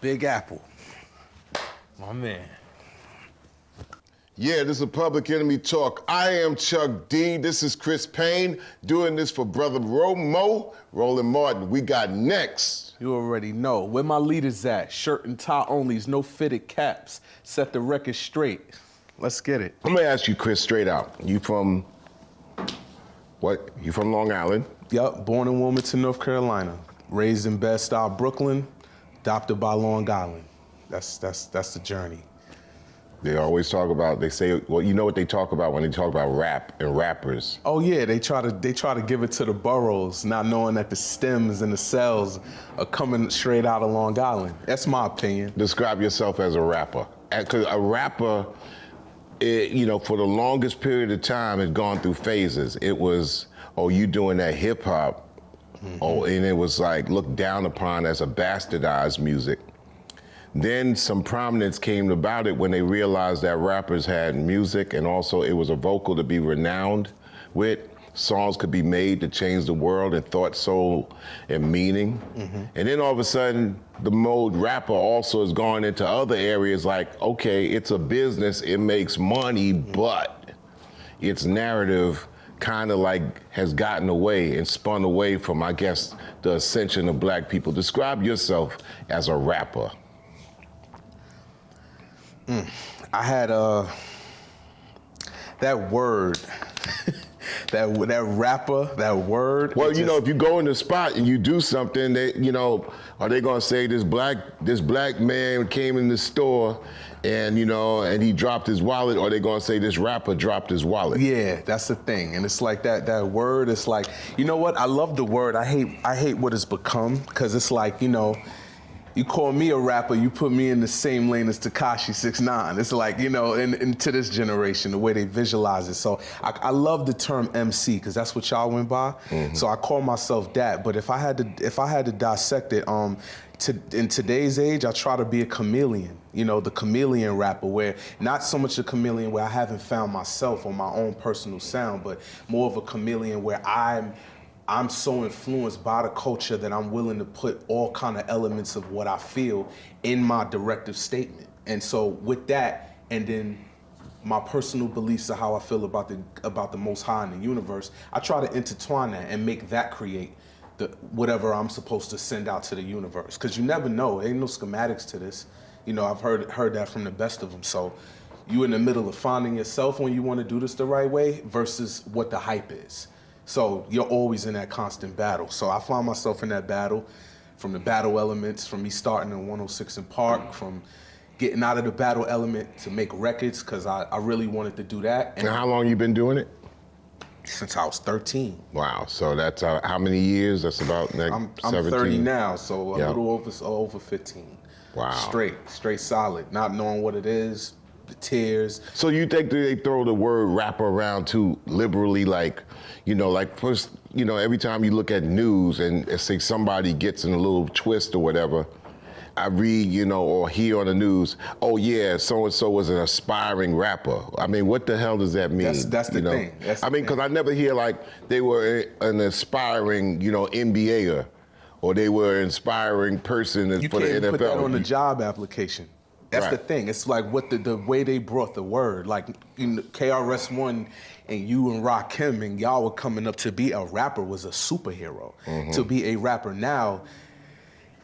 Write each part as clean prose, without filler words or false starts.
Big Apple. My man. Yeah, this is Public Enemy Talk. I am Chuck D. This is Kris Payne, doing this for Brother Romo, Roland Martin. We got next. You already know. Where my leaders at? Shirt and tie onlys, no fitted caps. Set the record straight. Let's get it. I'm gonna ask you, Kris, straight out. You from, what? You from Long Island? Yup, born in Wilmington, North Carolina. Raised in Bed-Stuy, Brooklyn. Adopted by Long Island. That's the journey. They always talk about, they say, well, you know what they talk about when they talk about rap and rappers? Oh yeah, they try to give it to the boroughs, not knowing that the stems and the cells are coming straight out of Long Island. That's my opinion. Describe yourself as a rapper. Because a rapper, you know, for the longest period of time, has gone through phases. It was, oh, you doing that hip hop. Oh, and it was like looked down upon as a bastardized music. Then some prominence came about it when they realized that rappers had music, and also it was a vocal to be renowned with. Songs could be made to change the world in thought, soul, and meaning. And then all of a sudden, the mode rapper also has gone into other areas like, okay, it's a business, it makes money, but its narrative kind of like has gotten away and spun away from, I guess, the ascension of black people. Describe yourself as a rapper. I had that word, that rapper, that word. Well, you know, if you go in the spot and you do something, they, you know, are they gonna say this black man came in the store and, you know, and he dropped his wallet, or are they gonna say this rapper dropped his wallet? Yeah, that's the thing. And it's like that word, it's like, you know what? I love the word. I hate what it's become, because it's like, you know, you call me a rapper, you put me in the same lane as Tekashi 6ix9ine. It's like, you know, into this generation, the way they visualize it. So I love the term MC, because that's what y'all went by. So I call myself that. But if I had to dissect it, in today's age, I try to be a chameleon. You know, the chameleon rapper, where not so much a chameleon where I haven't found myself or my own personal sound, but more of a chameleon where I'm so influenced by the culture that I'm willing to put all kind of elements of what I feel in my directive statement. And so with that, and then my personal beliefs of how I feel about the Most High in the universe, I try to intertwine that and make that create whatever I'm supposed to send out to the universe. Because you never know, there ain't no schematics to this. You know, I've heard that from the best of them. So you in the middle of finding yourself when you want to do this the right way versus what the hype is. So you're always in that constant battle. So I find myself in that battle, from the battle elements, from me starting in 106 in Park, from getting out of the battle element to make records, because I really wanted to do that. And how long you been doing it? Since I was 13. Wow, so that's how many years? That's about like I'm 17? 30 now, so a little over 15. Wow. Straight solid, not knowing what it is, the tears. So you think they throw the word rapper around too liberally, like, you know, like first, you know, every time you look at news and say somebody gets in a little twist or whatever, I read, you know, or hear on the news, oh yeah, so-and-so was an aspiring rapper. I mean, what the hell does that mean? That's the thing. I mean, because I never hear like they were an aspiring, you know, NBAer, or they were an inspiring person for the NFL. You can't put that on the job application. That's the thing. It's like what the way they brought the word. Like, you know, KRS-One and you and Rakim and y'all were coming up, to be a rapper was a superhero. To be a rapper now,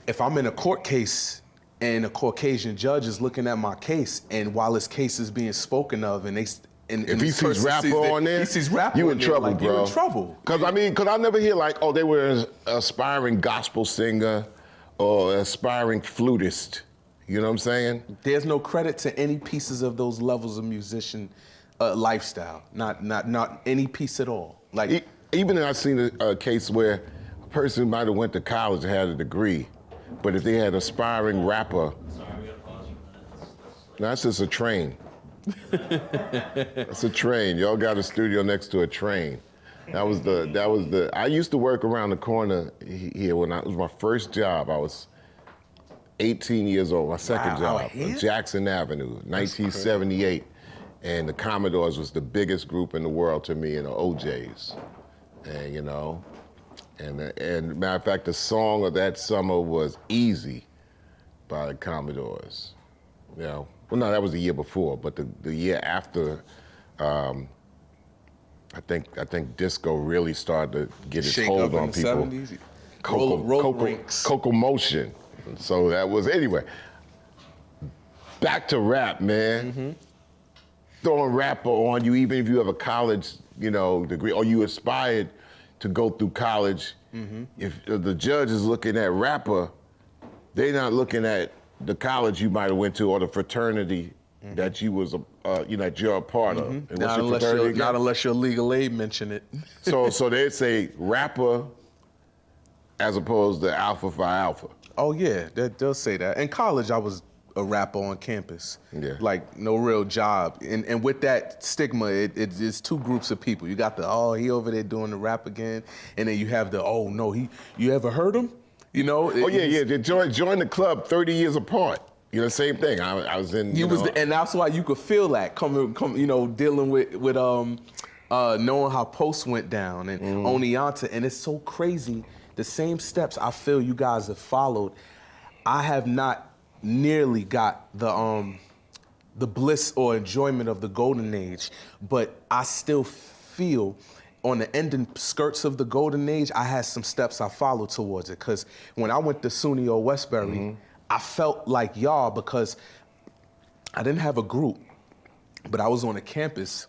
if I'm in a court case and a Caucasian judge is looking at my case, and while his case is being spoken of, and if he sees rapper on there, he sees rapper, you in trouble, like, bro. You're in trouble. Because I never hear like, oh, they were an aspiring gospel singer or aspiring flutist. You know what I'm saying? There's no credit to any pieces of those levels of musician lifestyle. Not any piece at all. Like even I've seen a case where a person might have went to college and had a degree, but if they had aspiring rapper, that's just a train. That's a train. Y'all got a studio next to a train. That was the. I used to work around the corner here when it was my first job. I was 18 years old, my second job, Jackson Avenue, 1978. And the Commodores was the biggest group in the world to me, and the OJs. And, you know, and matter of fact, the song of that summer was Easy. by the Commodores. You know, well, no, that was the year before, but the year after, I think disco really started to get its Shake hold up on in the people. 70s. Coco Rinks. Motion. So that was, anyway. Back to rap, man. Throwing rapper on you, even if you have a college, you know, degree, or you aspired to go through college. If the judge is looking at rapper, they're not looking at the college you might have went to or the fraternity that you was, you know, that you're a part of. And Not unless your legal aid mention it. so they'd say rapper as opposed to Alpha Phi Alpha. Oh yeah, they'll say that. In college, I was a rapper on campus. Yeah. Like no real job. And with that stigma, it's two groups of people. You got the, oh, he over there doing the rap again. And then you have the, oh no, you ever heard him? You know? They join the club 30 years apart. You know, same thing. I was in, and that's why you could feel that coming, you know, dealing with knowing how Post went down and Oneonta. And it's so crazy. The same steps I feel you guys have followed, I have not nearly got the bliss or enjoyment of the golden age, but I still feel on the ending skirts of the golden age, I had some steps I followed towards it. Because when I went to SUNY or Westbury, I felt like y'all because I didn't have a group, but I was on a campus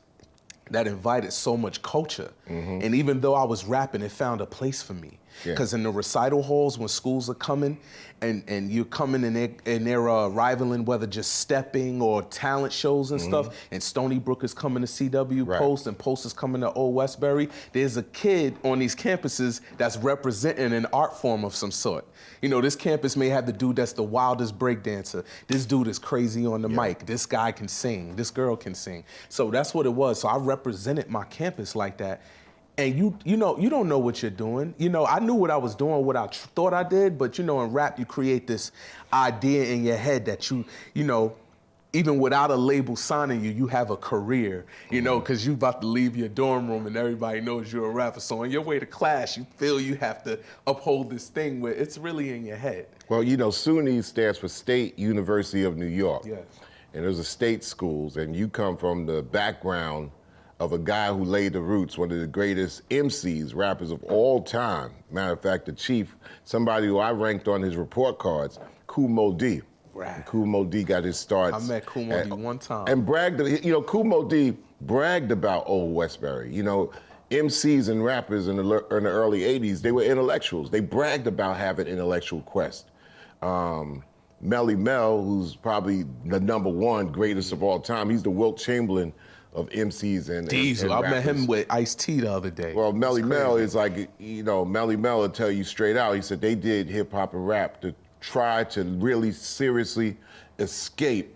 that invited so much culture. And even though I was rapping, it found a place for me. Because in the recital halls, when schools are coming, and you're coming and they're rivaling whether just stepping or talent shows and stuff, and Stony Brook is coming to CW Post, and Post is coming to Old Westbury, there's a kid on these campuses that's representing an art form of some sort. You know, this campus may have the dude that's the wildest breakdancer. This dude is crazy on the mic. This guy can sing. This girl can sing. So that's what it was. So I represented my campus like that. And you know, you don't know what you're doing. You know, I knew what I was doing, what I thought I did, but you know, in rap, you create this idea in your head that you know, even without a label signing you, you have a career, you know, because you about to leave your dorm room and everybody knows you're a rapper. So on your way to class, you feel you have to uphold this thing where it's really in your head. Well, you know, SUNY stands for State University of New York. Yes. And those are state schools, and you come from the background of a guy who laid the roots, one of the greatest MCs, rappers of all time. Matter of fact, the chief, somebody who I ranked on his report cards, Kool Moe Dee. Right. Kool Moe Dee got his start. I met Kool Moe Dee one time. And bragged, you know, Kool Moe Dee bragged about Old Westbury. You know, MCs and rappers in the early 80s, they were intellectuals. They bragged about having intellectual quest. Melly Mel, who's probably the #1 greatest of all time, he's the Wilt Chamberlain of MCs and Diesel. and I met him with Ice-T the other day. Well, Melly Mel is like, you know, Melly Mel will tell you straight out, he said they did hip hop and rap to try to really seriously escape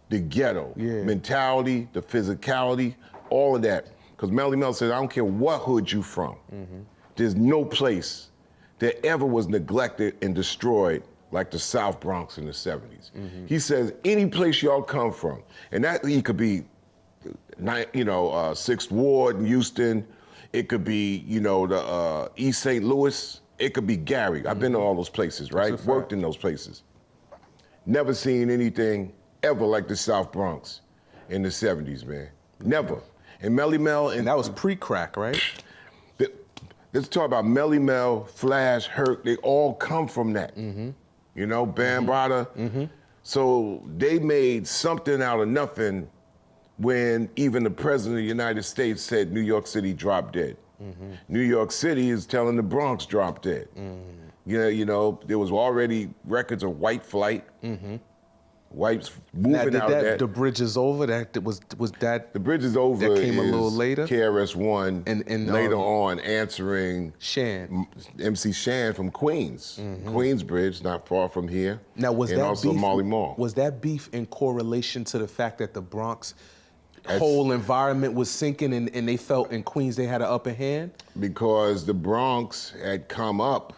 the ghetto mentality, the physicality, all of that. Because Melly Mel said, I don't care what hood you from. There's no place that ever was neglected and destroyed like the South Bronx in the 70s. He says, any place y'all come from, and that he could be, you know, 6th Ward in Houston, it could be, you know, the East St. Louis, it could be Gary. I've been to all those places, right? Worked in those places. Never seen anything ever like the South Bronx in the 70s, man. Never. And Melly Mel, and that was pre-crack, right? Let's talk about Melly Mel, Flash, Herc, they all come from that. You know, Bambaataa. So they made something out of nothing when even the president of the United States said New York City dropped dead. New York City is telling the Bronx dropped dead. You know, there was already records of white flight. Whites moving out of that. The Bridge is Over, was that? The Bridge is Over that came a little later. KRS-One, and later on answering Shan. MC Shan from Queens. Queensbridge, not far from here. Now was and that also beef, Molly Mall. Was that beef in correlation to the fact that the Bronx whole environment was sinking and they felt in Queens they had an upper hand? Because the Bronx had come up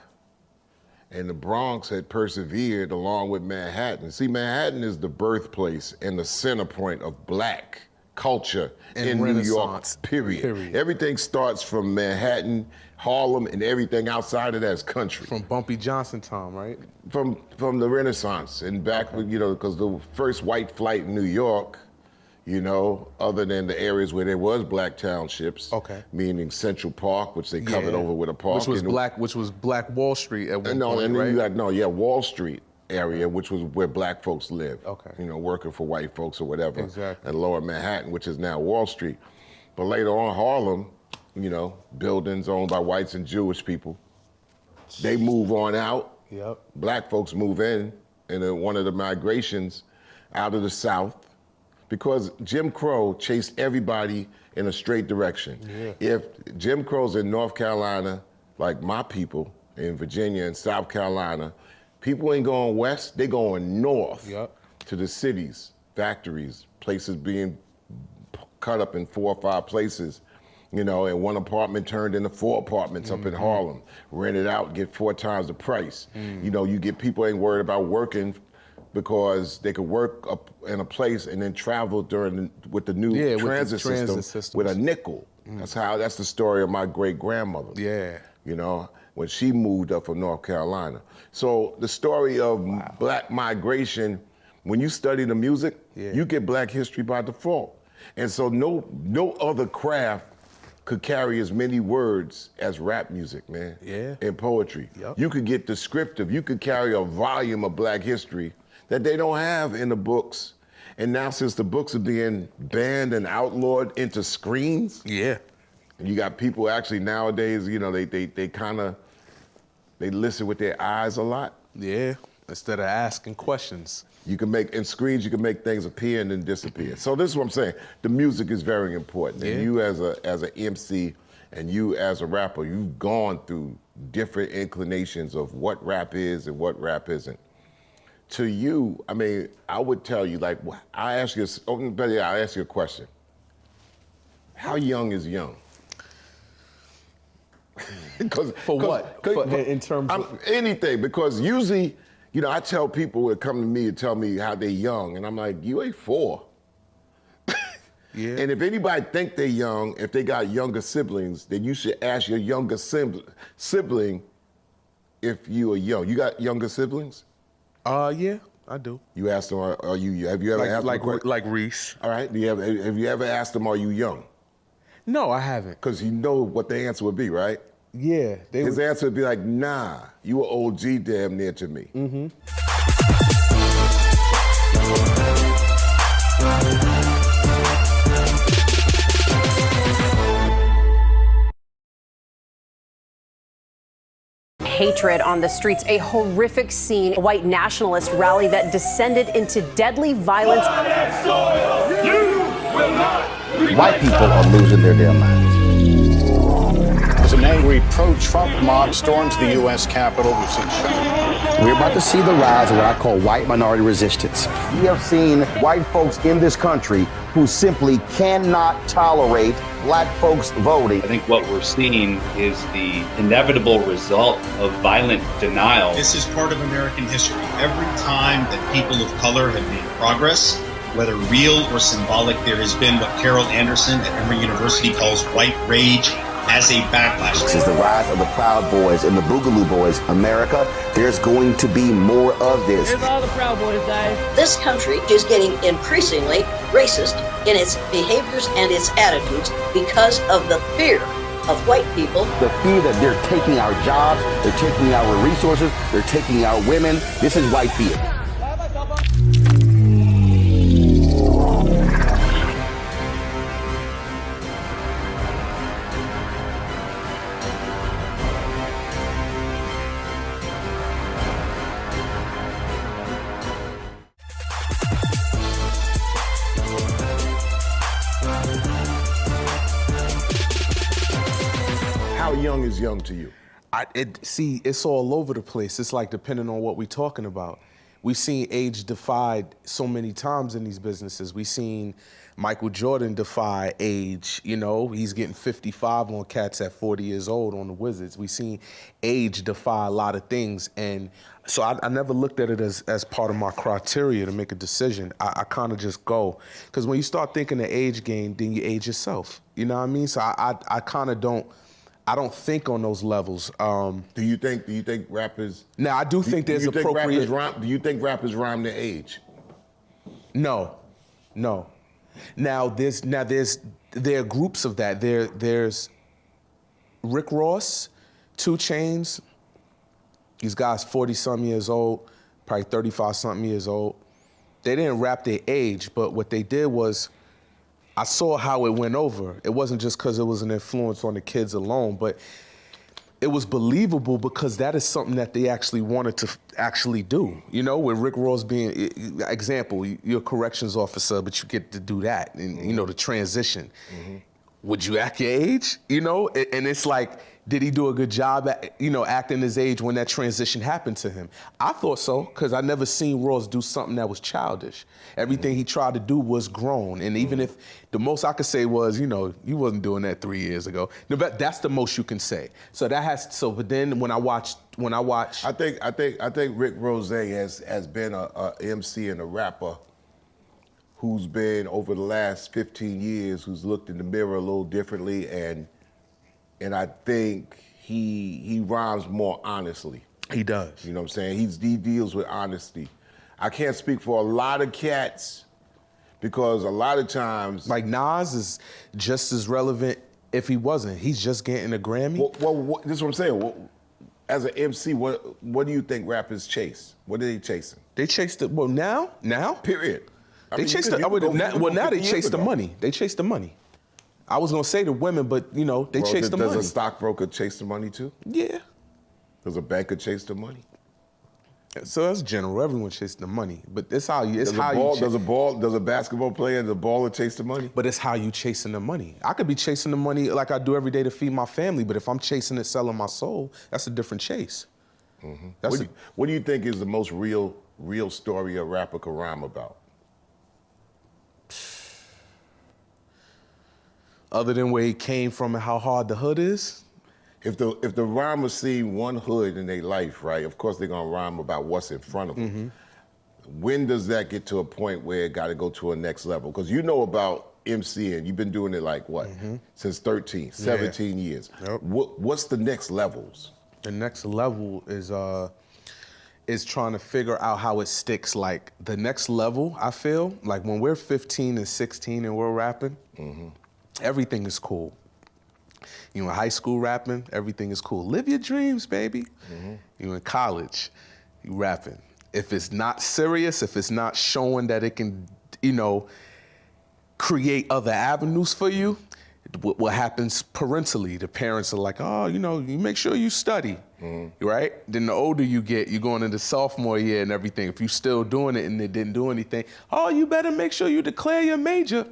and the Bronx had persevered along with Manhattan. See, Manhattan is the birthplace and the center point of black culture And in New York, Renaissance, period. Everything starts from Manhattan, Harlem, and everything outside of that is country. From Bumpy Johnson time, right? From the Renaissance and back, you know, because the first white flight in New York, you know, other than the areas where there was black townships, meaning Central Park, which they covered over with a park. Which was Black Wall Street at one point, and then right? you got, Wall Street area, which was where black folks lived. You know, working for white folks or whatever. Exactly. And Lower Manhattan, which is now Wall Street. But later on, Harlem, you know, buildings owned by whites and Jewish people. They move on out. Yep. Black folks move in one of the migrations out of the South, because Jim Crow chased everybody in a straight direction. If Jim Crow's in North Carolina, like my people in Virginia and South Carolina, people ain't going west, they going north to the cities, factories, places being cut up in 4 or 5 places, you know, and one apartment turned into 4 apartments up in Harlem, rented out, get 4 times the price. You know, you get people ain't worried about working because they could work up in a place and then travel with the new transit system with a nickel. That's the story of my great grandmother. You know, when she moved up from North Carolina. So the story of black migration, when you study the music, you get black history by default. And so no other craft could carry as many words as rap music, man. And poetry. You could get descriptive, you could carry a volume of black history that they don't have in the books. And now since the books are being banned and outlawed into screens, and you got people actually nowadays, you know, they listen with their eyes a lot. Instead of asking questions. You can make, in screens, you can make things appear and then disappear. So this is what I'm saying. The music is very important. And you as an MC and you as a rapper, you've gone through different inclinations of what rap is and what rap isn't. To you, I mean, I would tell you, like, I'll ask you a question. How young is young? In terms of anything, because usually, you know, I tell people that come to me and tell me how they're young, and I'm like, you ain't 4. And if anybody think they're young, if they got younger siblings, then you should ask your younger sibling if you are young. You got younger siblings? Yeah, I do. You asked them, have you ever asked them? Like Reese. All right, have you ever asked them, are you young? No, I haven't. Because you know what the answer would be, right? Yeah. His answer would be like, nah, you an OG damn near to me. Hatred on the streets, a horrific scene, a white nationalist rally that descended into deadly violence. White people are losing their damn minds. As an angry pro-Trump mob storms the U.S. Capitol, we've seen shootings. We're about to see the rise of what I call white minority resistance. We have seen white folks in this country who simply cannot tolerate black folks voting. I think what we're seeing is the inevitable result of violent denial. This is part of American history. Every time that people of color have made progress, whether real or symbolic, there has been what Carol Anderson at Emory University calls white rage as a backlash. This is the rise of the Proud Boys and the Boogaloo Boys. America, there's going to be more of this. Here's all the Proud Boys, guys. This country is getting increasingly racist in its behaviors and its attitudes because of the fear of white people. The fear that they're taking our jobs, they're taking our resources, they're taking our women. This is white fear. How young is young to you? See, it's all over the place. It's like depending on what we're talking about. We've seen age defied so many times in these businesses. We've seen Michael Jordan defy age. You know, he's getting 55 on cats at 40 years old on the Wizards. We've seen age defy a lot of things. And so I never looked at it as part of my criteria to make a decision. I kind of just go. Because when you start thinking the age game, then you age yourself. You know what I mean? So I kind of don't think on those levels. Do you think rappers? Now I do think there's appropriate. Do you think rappers rhyme their age? No. Now there are groups of that. There's Rick Ross, 2 Chainz. These guys 40-something years old, probably 35-something years old. They didn't rap their age, but what they did was, I saw how it went over. It wasn't just because it was an influence on the kids alone, but it was believable because that is something that they actually wanted to actually do. You know, with Rick Ross being, example, you're a corrections officer, but you get to do that, and you know, the transition. Would you act your age? You know, and it's like, did he do a good job at, you know, acting his age when that transition happened to him? I thought so, because I never seen Ross do something that was childish. Everything he tried to do was grown. And even if the most I could say was, you know, you wasn't doing that 3 years ago. But that's the most you can say. So that has, so, but then when I watch. I think Rick Ross has been a MC and a rapper who's been, over the last 15 years, who's looked in the mirror a little differently, and I think he rhymes more honestly. He does. You know what I'm saying? He deals with honesty. I can't speak for a lot of cats, because a lot of times... Like Nas is just as relevant if he wasn't. He's just getting a Grammy. Well, this is what I'm saying. As an MC, what do you think rappers chase? What are they chasing? They chase the, well, now? Period. They chase the, now they chase the money. They chase the money. I was gonna say the women, but you know, they chase the money. Does a stockbroker chase the money too? Yeah. Does a banker chase the money? So that's general. Everyone chases the money, but it's how you. It's Does a basketball player, the baller chase the money? But it's how you chasing the money. I could be chasing the money like I do every day to feed my family, but if I'm chasing it, selling my soul, that's a different chase. What do you think is the most real story a rapper could rhyme about? Other than where he came from and how hard the hood is? If the rhymer see one hood in their life, right, of course they're gonna rhyme about what's in front of them. When does that get to a point where it gotta go to a next level? Because you know about MCing, you've been doing it like what? Since 13, 17 years. Yep. What's the next levels? The next level is trying to figure out how it sticks. Like the next level, I feel, like when we're 15 and 16 and we're rapping, everything is cool. You in high school rapping, everything is cool. Live your dreams, baby. You in college, you rapping. If it's not serious, if it's not showing that it can, you know, create other avenues for you, what happens parentally, the parents are like, oh, you know, you make sure you study, right? Then the older you get, you're going into sophomore year and everything. If you're still doing it and it didn't do anything, oh, you better make sure you declare your major.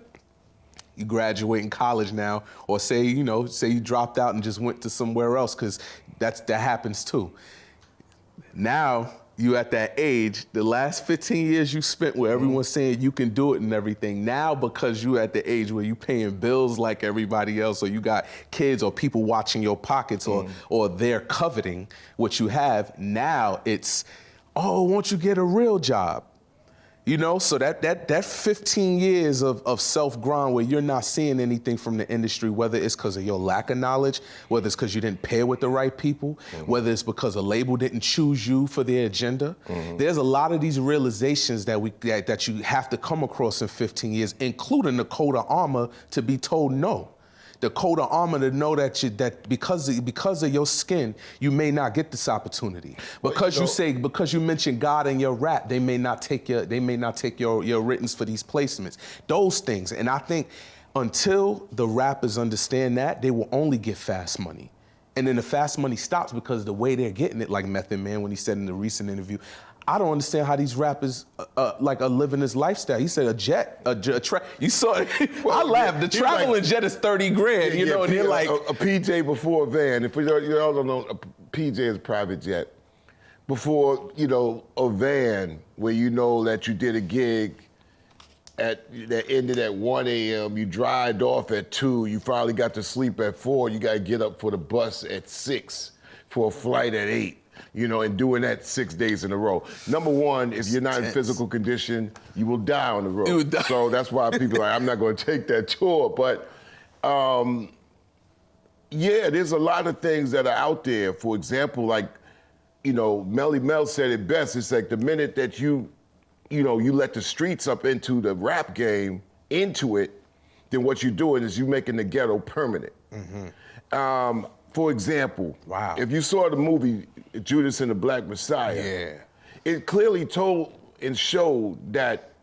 You graduate in college now, or say you dropped out and just went to somewhere else, because that happens too. Now, you at that age, the last 15 years you spent where everyone's saying you can do it and everything. Now, because you at the age where you paying bills like everybody else, or you got kids or people watching your pockets, or they're coveting what you have, now it's, oh, won't you get a real job? You know, so that 15 years of self-grind where you're not seeing anything from the industry, whether it's because of your lack of knowledge, whether it's because you didn't pair with the right people, whether it's because a label didn't choose you for their agenda. There's a lot of these realizations that you have to come across in 15 years, including the code of armor to be told no. The code of armor to know that because of your skin, you may not get this opportunity. Because because you mention God in your rap, they may not take your writtens for these placements. Those things. And I think until the rappers understand that, they will only get fast money. And then the fast money stops because the way they're getting it, like Method Man when he said in the recent interview, I don't understand how these rappers are living this lifestyle. He said you saw it. I laughed. The traveling jet is 30 grand, you know, and they're like. A PJ before a van. If y'all don't know, a PJ is a private jet. before, you know, a van where you know that you did a gig that ended at 1 a.m., you dried off at 2, you finally got to sleep at 4, you gotta get up for the bus at 6 for a flight at 8, you know, and doing that 6 days in a row. Number one, if you're not in physical condition, you will die on the road. You would die. So that's why people are like, I'm not gonna take that tour. But yeah, there's a lot of things that are out there. For example, like, you know, Melly Mel said it best. It's like the minute that you let the streets up into the rap game, into it, then what you're doing is you're making the ghetto permanent. For example, wow. If you saw the movie Judas and the Black Messiah, it clearly told and showed that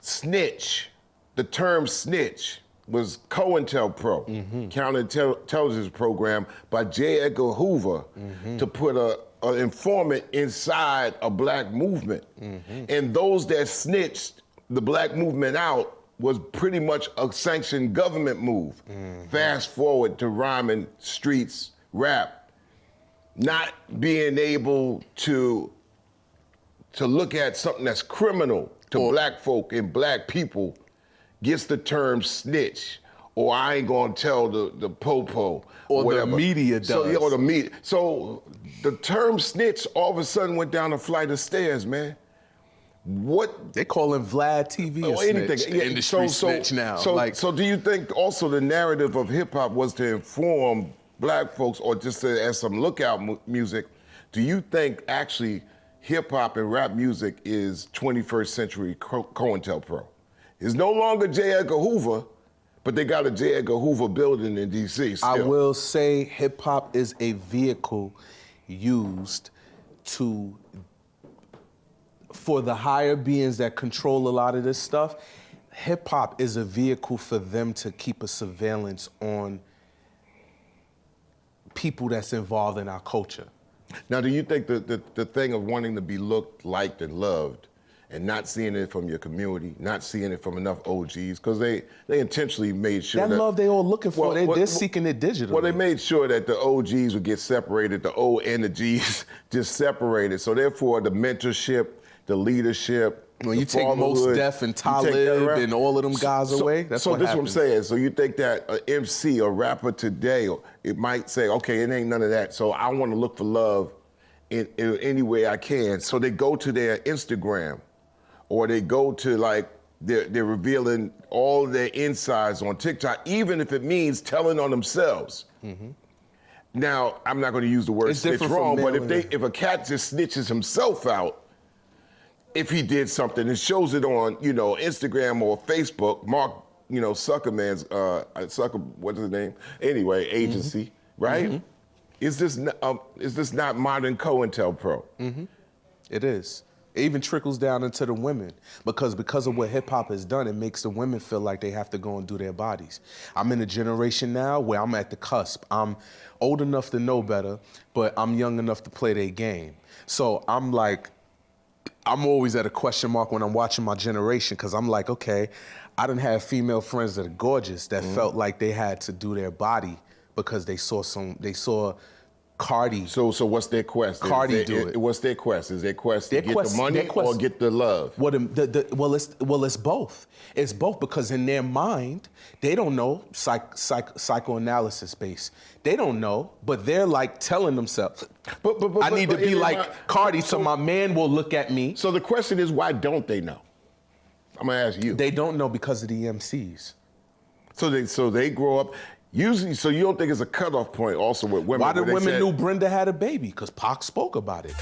snitch, the term snitch, was COINTELPRO, counterintelligence program by J. Edgar Hoover to put an informant inside a black movement. And those that snitched the black movement out was pretty much a sanctioned government move. Fast forward to rhyming streets rap, not being able to look at something that's criminal to black folk and black people gets the term snitch, or I ain't gonna tell the popo, or whatever. The media does. So, yeah, or the media. So the term snitch all of a sudden went down a flight of stairs, man. What they calling Vlad TV or anything? Snitch, Yeah, industry snitch now. So do you think also the narrative of hip hop was to inform black folks, or just as some lookout music? Do you think actually hip hop and rap music is 21st century COINTELPRO? It's no longer J. Edgar Hoover, but they got a J. Edgar Hoover building in D.C. still. I will say hip hop is a vehicle used for the higher beings that control a lot of this stuff. Hip hop is a vehicle for them to keep a surveillance on people that's involved in our culture. Now, do you think the thing of wanting to be looked, liked, and loved, and not seeing it from your community, not seeing it from enough OGs, because they intentionally made sure that love they all looking for, they're seeking it digitally. Well, they made sure that the OGs would get separated, the O and the Gs just separated. So therefore, the mentorship, the leadership, when you take Mos Def and Talib and all of them guys away, that's what happens. So this is what I'm saying. So you think that an MC, a rapper today, it might say, okay, it ain't none of that. So I want to look for love in any way I can. So they go to their Instagram, or they go to, like, they're revealing all their insides on TikTok, even if it means telling on themselves. Now, I'm not going to use the word snitch wrong, but if a cat just snitches himself out, if he did something and shows it on, you know, Instagram or Facebook, Mark, you know, Zuckerman's, what's his name? Anyway, agency, right? Is this not modern COINTELPRO? It is. It even trickles down into the women because of what hip hop has done, it makes the women feel like they have to go and do their bodies. I'm in a generation now where I'm at the cusp. I'm old enough to know better, but I'm young enough to play their game. So I'm like, I'm always at a question mark when I'm watching my generation, because I'm like, okay, I done have female friends that are gorgeous that felt like they had to do their body because they saw Cardi. So what's their quest? Cardi do it. What's their quest? Is their quest to get the money or get the love? Well, it's both. It's both, because in their mind, they don't know psychoanalysis base. They don't know, but they're like telling themselves, I need to be like Cardi so my man will look at me. So the question is, why don't they know? I'm gonna ask you. They don't know because of the MCs. So they grow up. Usually, so you don't think it's a cutoff point also with women? Why did women knew Brenda had a baby? Because Pac spoke about it.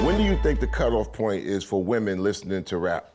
When do you think the cutoff point is for women listening to rap?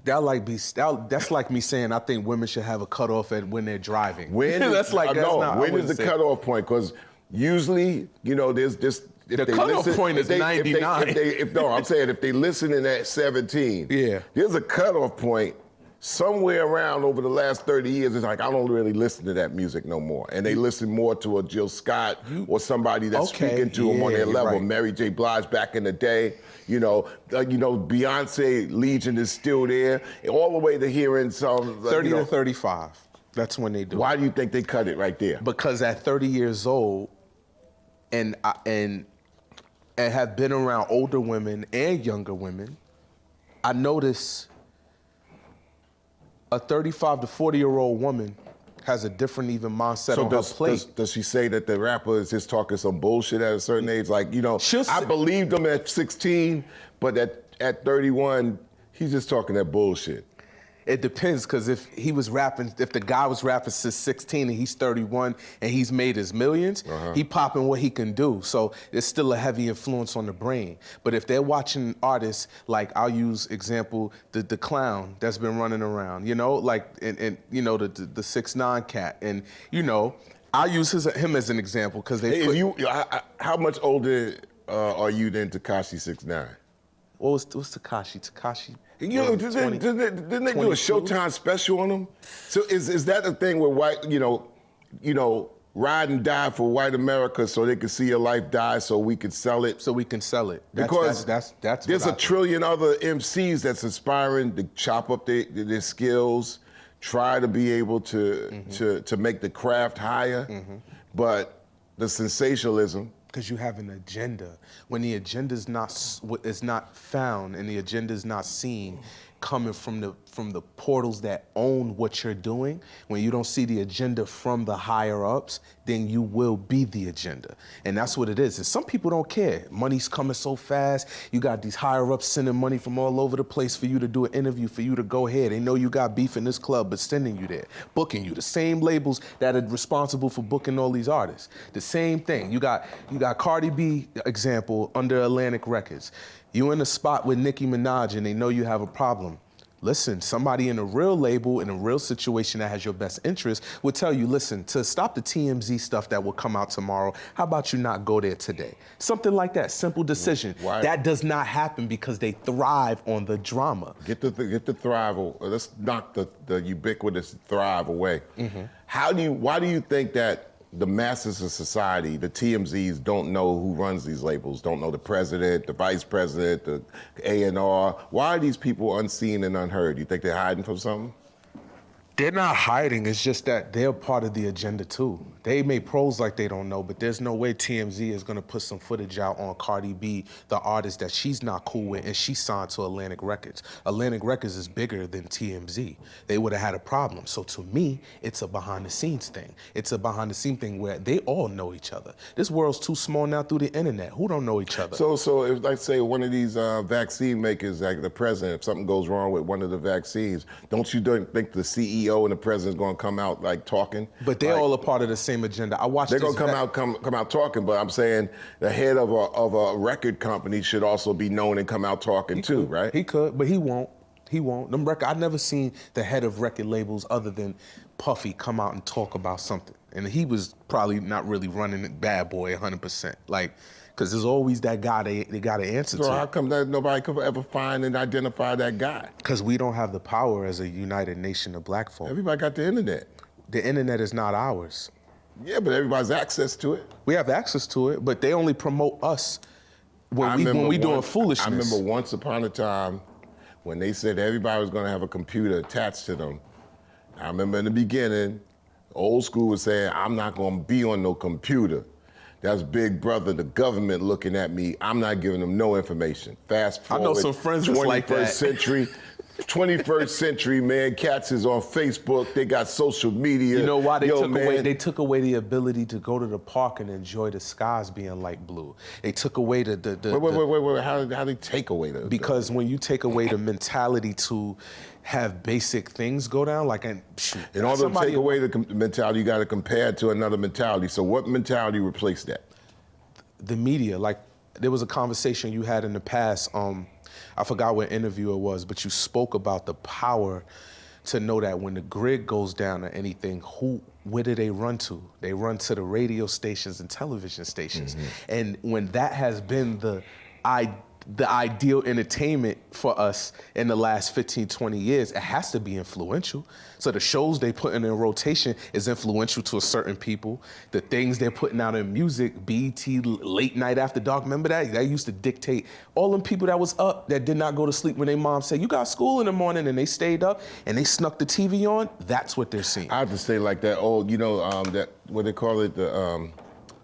That's like me saying I think women should have a cutoff at when they're driving. When is the cutoff point? Because usually, you know, there's just the cutoff point is 99. I'm saying if they listening at 17, yeah, there's a cutoff point somewhere around over the last 30 years. It's like I don't really listen to that music no more, and they listen more to a Jill Scott or somebody that's speaking to them on their level. Right. Mary J. Blige back in the day. You know, Beyonce Legion is still there, all the way to hearing some 30 to 35. That's when they do. Why do you think they cut it right there? Because at 30 years old, and have been around older women and younger women, I notice a 35 to 40-year-old woman has a different even mindset on her plate. Does she say that the rapper is just talking some bullshit at a certain age? Like, you know, I believed him at 16, but at 31, he's just talking that bullshit. It depends, because if the guy was rapping since 16 and he's 31 and he's made his millions, he popping what he can do. So it's still a heavy influence on the brain. But if they're watching artists, like I'll use example, the clown that's been running around, you know, like, and you know, the 6ix9ine cat, and you know, I'll use him as an example because how much older are you than Tekashi 6ix9ine? What's Tekashi? You know, didn't they do a Showtime special on him? So is that the thing where white, you know, ride and die for white America so they can see your life die so we can sell it? So we can sell it. Because that's there's a trillion other MCs that's aspiring to chop up their skills, try to be able to make the craft higher, but the sensationalism. Because you have an agenda. When the agenda is not found and the agenda is not seen, coming from the portals that own what you're doing, when you don't see the agenda from the higher ups, then you will be the agenda. And that's what it is. And some people don't care. Money's coming so fast. You got these higher ups sending money from all over the place for you to do an interview, for you to go ahead. They know you got beef in this club, but sending you there, booking you. The same labels that are responsible for booking all these artists. The same thing. You got Cardi B, example, under Atlantic Records. You in a spot with Nicki Minaj and they know you have a problem. Listen, somebody in a real label, in a real situation that has your best interest would tell you, listen, to stop the TMZ stuff that will come out tomorrow, how about you not go there today? Something like that, simple decision. Why? That does not happen because they thrive on the drama. Get the thrive, let's knock the ubiquitous thrive away. Why do you think that the masses of society, the TMZs, don't know who runs these labels, don't know the president, the vice president, the A&R? Why are these people unseen and unheard? You think they're hiding from something? They're not hiding, it's just that they're part of the agenda too. They may pros like they don't know, but there's no way TMZ is gonna put some footage out on Cardi B, the artist that she's not cool with, and she signed to Atlantic Records. Atlantic Records is bigger than TMZ. They would have had a problem. So to me, it's a behind the scenes thing. It's a behind the scenes thing where they all know each other. This world's too small now through the internet. Who don't know each other? So if, like, say, one of these vaccine makers, like the president, if something goes wrong with one of the vaccines, don't you think the CEO and the president's gonna come out like talking? But they're all a part of the same agenda. I watched. They're gonna come out talking, but I'm saying the head of a record company should also be known and come out talking too, right? He could, but he won't. He won't. I've never seen the head of record labels other than Puffy come out and talk about something, and he was probably not really running it Bad Boy 100%, like. Because there's always that guy they got to answer to. So how come that nobody could ever find and identify that guy? Because we don't have the power as a united nation of black folk. Everybody got the internet. The internet is not ours. Yeah, but everybody's access to it. We have access to it, but they only promote us when we doing foolishness. I remember once upon a time when they said everybody was going to have a computer attached to them. I remember in the beginning, old school was saying, I'm not going to be on no computer. That's Big Brother, the government looking at me. I'm not giving them no information. Fast forward. I know some friends that's like that. 21st century, man. Cats is on Facebook. They got social media. You know why they took away the ability to go to the park and enjoy the skies being light blue. They took away Wait. How they take away the? Because when you take away the mentality to have basic things go down, like in order to take away the mentality, you got to compare it to another mentality. So what mentality replaced that? The media, like there was a conversation you had in the past. I forgot what interview it was, but you spoke about the power to know that when the grid goes down or anything, where do they run to? They run to the radio stations and television stations. And when that has been the ideal entertainment for us in the last 15, 20 years, it has to be influential. So the shows they put in rotation is influential to a certain people. The things they're putting out in music, BET, Late Night After Dark, remember that? That used to dictate all them people that was up that did not go to sleep when their mom said, you got school in the morning, and they stayed up and they snuck the TV on. That's what they're seeing. I have to say like that old, that, what they call it, the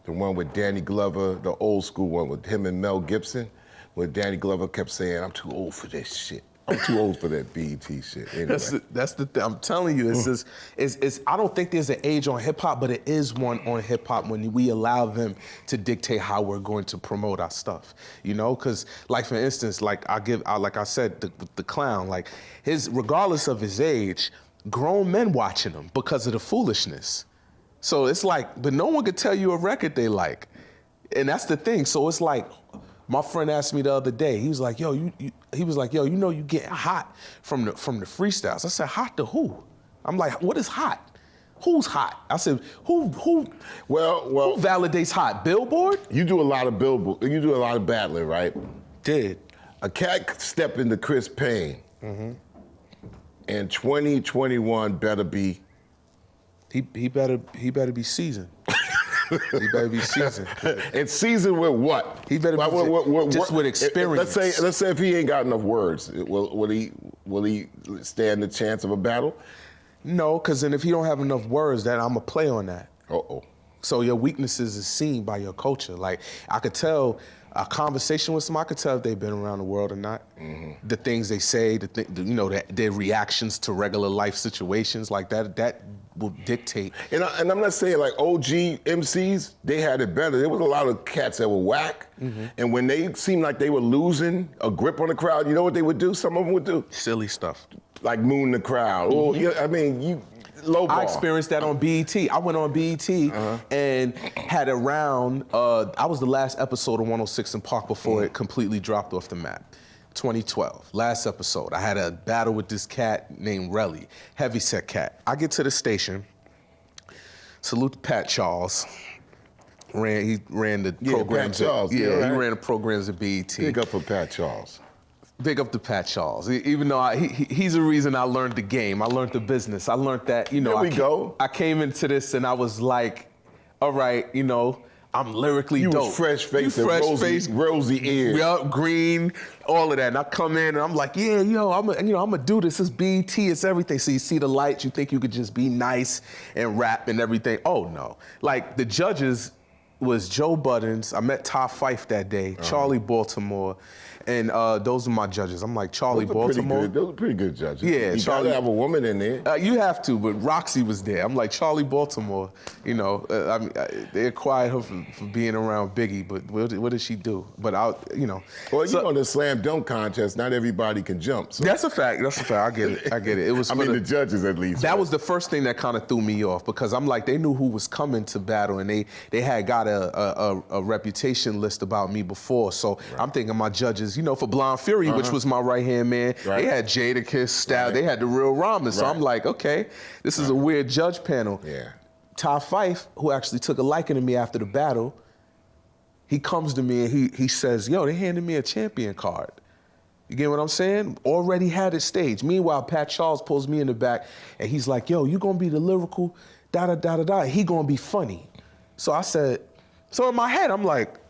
one with Danny Glover, the old school one with him and Mel Gibson, where Danny Glover kept saying, I'm too old for this shit. I'm too old for that BET shit. Anyway. That's the thing. I'm telling you, I don't think there's an age on hip hop, but it is one on hip hop when we allow them to dictate how we're going to promote our stuff. Because like for instance, like I said, the clown, like regardless of his age, grown men watching him because of the foolishness. So it's like, but no one could tell you a record they like, and that's the thing. So it's like. My friend asked me the other day, he was like, yo, you getting hot from the freestyles. I said, hot to who? I'm like, what is hot? Who's hot? I said, who validates hot? Billboard? You do a lot of Billboard, you do a lot of battling, right? Did. A cat stepped into Kris Payne, and 2021 better be. He better be seasoned. He better be seasoned. And seasoned with what? He better be just with experience. Let's say if he ain't got enough words, will he stand the chance of a battle? No, because then if he don't have enough words, then I'm gonna play on that. So your weaknesses is seen by your culture. Like I could tell a conversation with someone, I could tell if they've been around the world or not. The things they say, their reactions to regular life situations like that will dictate. And I'm not saying like OG MCs, they had it better. There was a lot of cats that were whack, and when they seemed like they were losing a grip on the crowd, you know what they would do? Some of them would do silly stuff, like moon the crowd. Low ball. I experienced that on BET. I went on BET and had a round. I was the last episode of 106 in Park before it completely dropped off the map. 2012, last episode. I had a battle with this cat named Relly, heavyset cat. I get to the station, salute to Pat Charles. He ran the programs. Pat Charles. He ran the programs at BET. Big up for Pat Charles. Big up to Pat Charles. Even though he's the reason I learned the game. I learned the business. I learned that, I came into this and I was like, all right, I'm lyrically dope. You was fresh-faced and rosy ears. Yup, green, all of that. And I come in and I'm like, I'm gonna do this. It's BET, it's everything. So you see the lights, you think you could just be nice and rap and everything. Oh no. Like the judges was Joe Buttons. I met Ty Fife that day, Charlie Baltimore. And those are my judges. I'm like, Charlie Baltimore. Those are pretty good judges. Yeah, you gotta have a woman in there. You have to, but Roxy was there. I'm like, Charlie Baltimore. They acquired her for being around Biggie, but what did she do? But Well, the slam dunk contest, not everybody can jump. So. That's a fact. I get it. It was. the judges at least. That was the first thing that kind of threw me off because I'm like, they knew who was coming to battle, and they had got a reputation list about me before. So I'm thinking my judges. For Blonde Fury, which was my right-hand man, they had Jadakiss, Style, they had the real Ramen. So I'm like, okay, this is a weird judge panel. Yeah. Ty Fife, who actually took a liking to me after the battle, he comes to me and he says, yo, they handed me a champion card. You get what I'm saying? Already had it staged. Meanwhile, Pat Charles pulls me in the back and he's like, yo, you gonna be the lyrical, da-da-da-da-da. He gonna be funny. So I said, so in my head, I'm like,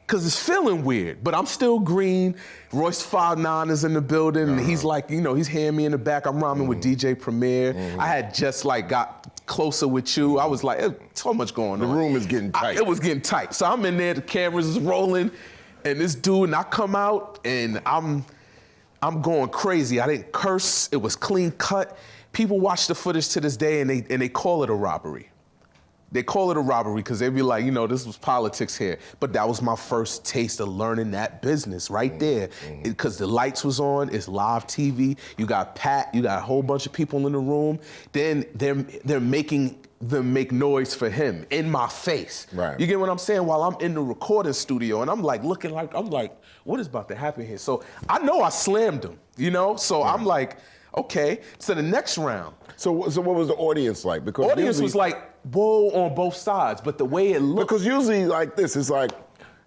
because it's feeling weird, but I'm still green. Royce 5'9" is in the building, and he's like, he's handing me in the back. I'm rhyming with DJ Premier. I had just got closer with you. I was like, so much going on. The room is getting tight. It was getting tight. So I'm in there, the cameras is rolling, and this dude, and I come out, and I'm going crazy. I didn't curse. It was clean cut. People watch the footage to this day, and they call it a robbery. They call it a robbery because they be like, you know, this was politics here. But that was my first taste of learning that business right there. Because the lights was on, it's live TV. You got Pat, you got a whole bunch of people in the room. Then they're making them make noise for him in my face. Right. You get what I'm saying? While I'm in the recording studio and I'm like looking like, I'm like, what is about to happen here? So I know I slammed him, you know? So I'm like, okay, so the next round. So what was the audience like? Because audience was like, whoa, on both sides, but the way it looked. Because usually like this, it's like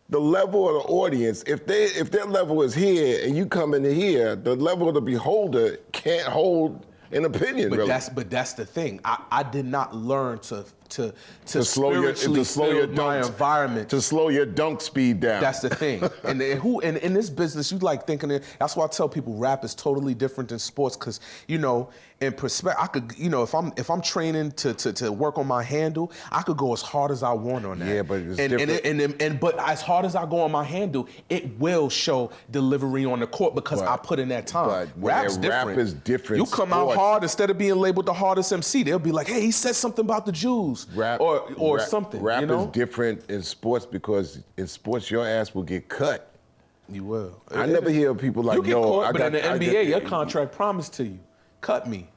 the level of the audience, if their level is here and you come into here, the level of the beholder can't hold an opinion, but really. that's the thing. I did not learn to slow your my environment. To slow your dunk speed down. That's the thing. And in this business, you like thinking it. That's why I tell people rap is totally different than sports, because you know, in perspective, I could, you know, if I'm training to work on my handle, I could go as hard as I want on that. Yeah, but it's different. But as hard as I go on my handle, it will show delivery on the court because I put in that time. But rap is different. You come out hard, instead of being labeled the hardest MC, they'll be like, hey, he said something about the Jews. Or something. Rap, you know? is different in sports because in sports your ass will get cut. You will. I never hear people like, you get yo, caught, but in the NBA, your contract promised to you, cut me.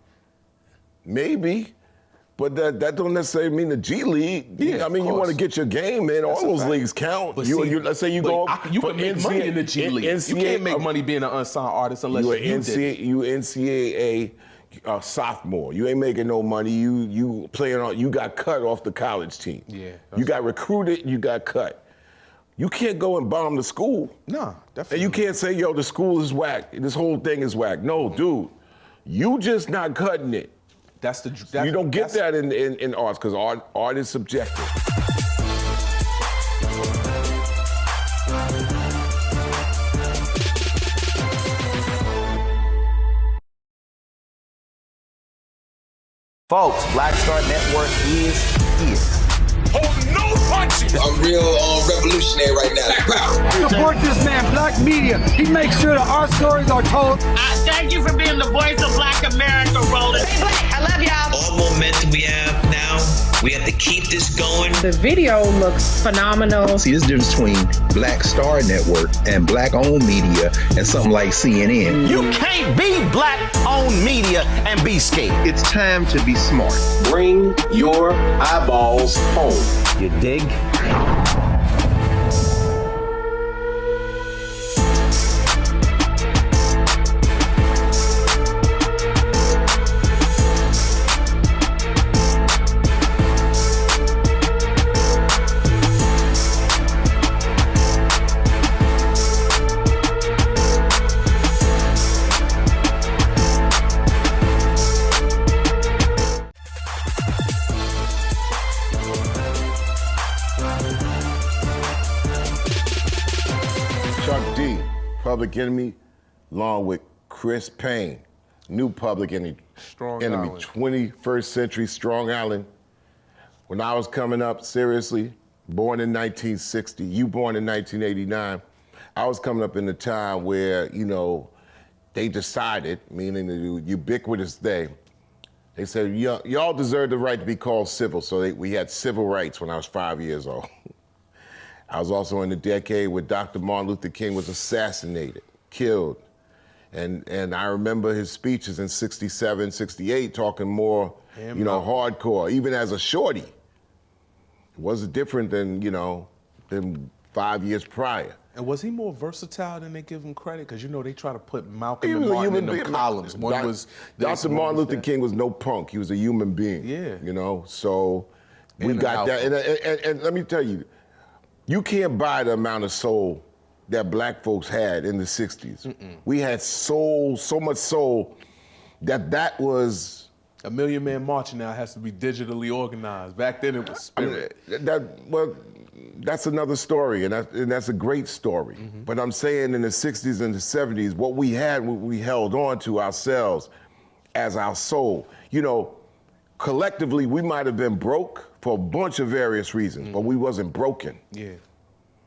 Maybe, but that don't necessarily mean the G League. Yeah, I mean, you want to get your game in. All those leagues count. But Let's say you go. You can make money in the G League. You can't make money being an unsigned artist unless you did. You NCAA sophomore. You ain't making no money. You playing on. You got cut off the college team. Yeah. You got recruited. You got cut. You can't go and bomb the school. No, definitely. And you can't say, yo, the school is whack. This whole thing is whack. No, dude, you just not cutting it. You don't get that in arts because art is subjective. Folks, Black Star Network is here. Oh, no punches! I'm real revolutionary right now. Black power. Support this man, Black Media. He makes sure that our stories are told. Thank you for being the voice of Black America, Roland. Stay black. I love y'all. All momentum we have now, we have to keep this going. The video looks phenomenal. See, there's a difference between Black Star Network and Black-owned media and something like CNN. You can't be Black-owned media and be scared. It's time to be smart. Bring your eyeballs home. You dig? Public Enemy, along with Kris Payne, new Public Enemy, Strong Island. 21st Century Strong Island. When I was coming up, seriously, born in 1960, you born in 1989, I was coming up in a time where, you know, they decided, meaning the ubiquitous they said, y'all deserve the right to be called civil, so we had civil rights when I was 5 years old. I was also in the decade where Dr. Martin Luther King was assassinated, killed. And I remember his speeches in 67, 68, talking more, hardcore, even as a shorty. It wasn't different than, than 5 years prior. And was he more versatile than they give him credit? Because, they try to put Malcolm and Martin in the columns. One was Dr. Martin Luther King was no punk. He was a human being. Yeah. So we got that. And let me tell you, you can't buy the amount of soul that black folks had in the 60s. We had soul, so much soul, that was... A Million Man March now has to be digitally organized. Back then it was spirit. That's another story, and that's a great story. But I'm saying in the 60s and the 70s, what we had, we held on to ourselves as our soul. Collectively, we might have been broke for a bunch of various reasons, but we wasn't broken. Yeah.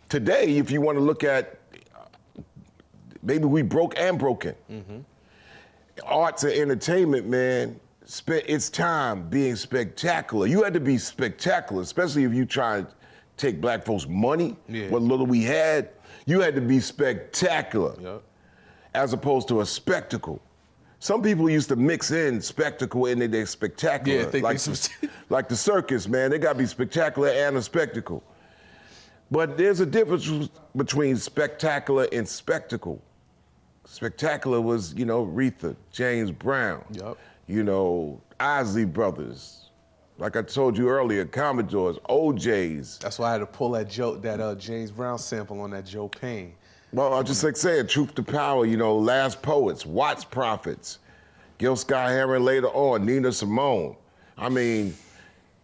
Today, if you want to look at, maybe we broke and broken. Arts and entertainment, man, spent its time being spectacular. You had to be spectacular, especially if you try to take black folks' money, what little we had. You had to be spectacular, as opposed to a spectacle. Some people used to mix in spectacle into their spectacular. Like the circus, man. They gotta be spectacular and a spectacle. But there's a difference between spectacular and spectacle. Spectacular was, you know, Aretha, James Brown, you know, Isley Brothers. Like I told you earlier, Commodores, OJs. That's why I had to pull that James Brown sample on that Joe Payne. Well, I just like saying, truth to power, you know, Last Poets, Watts Prophets, Gil Scott-Heron later on, Nina Simone. I mean,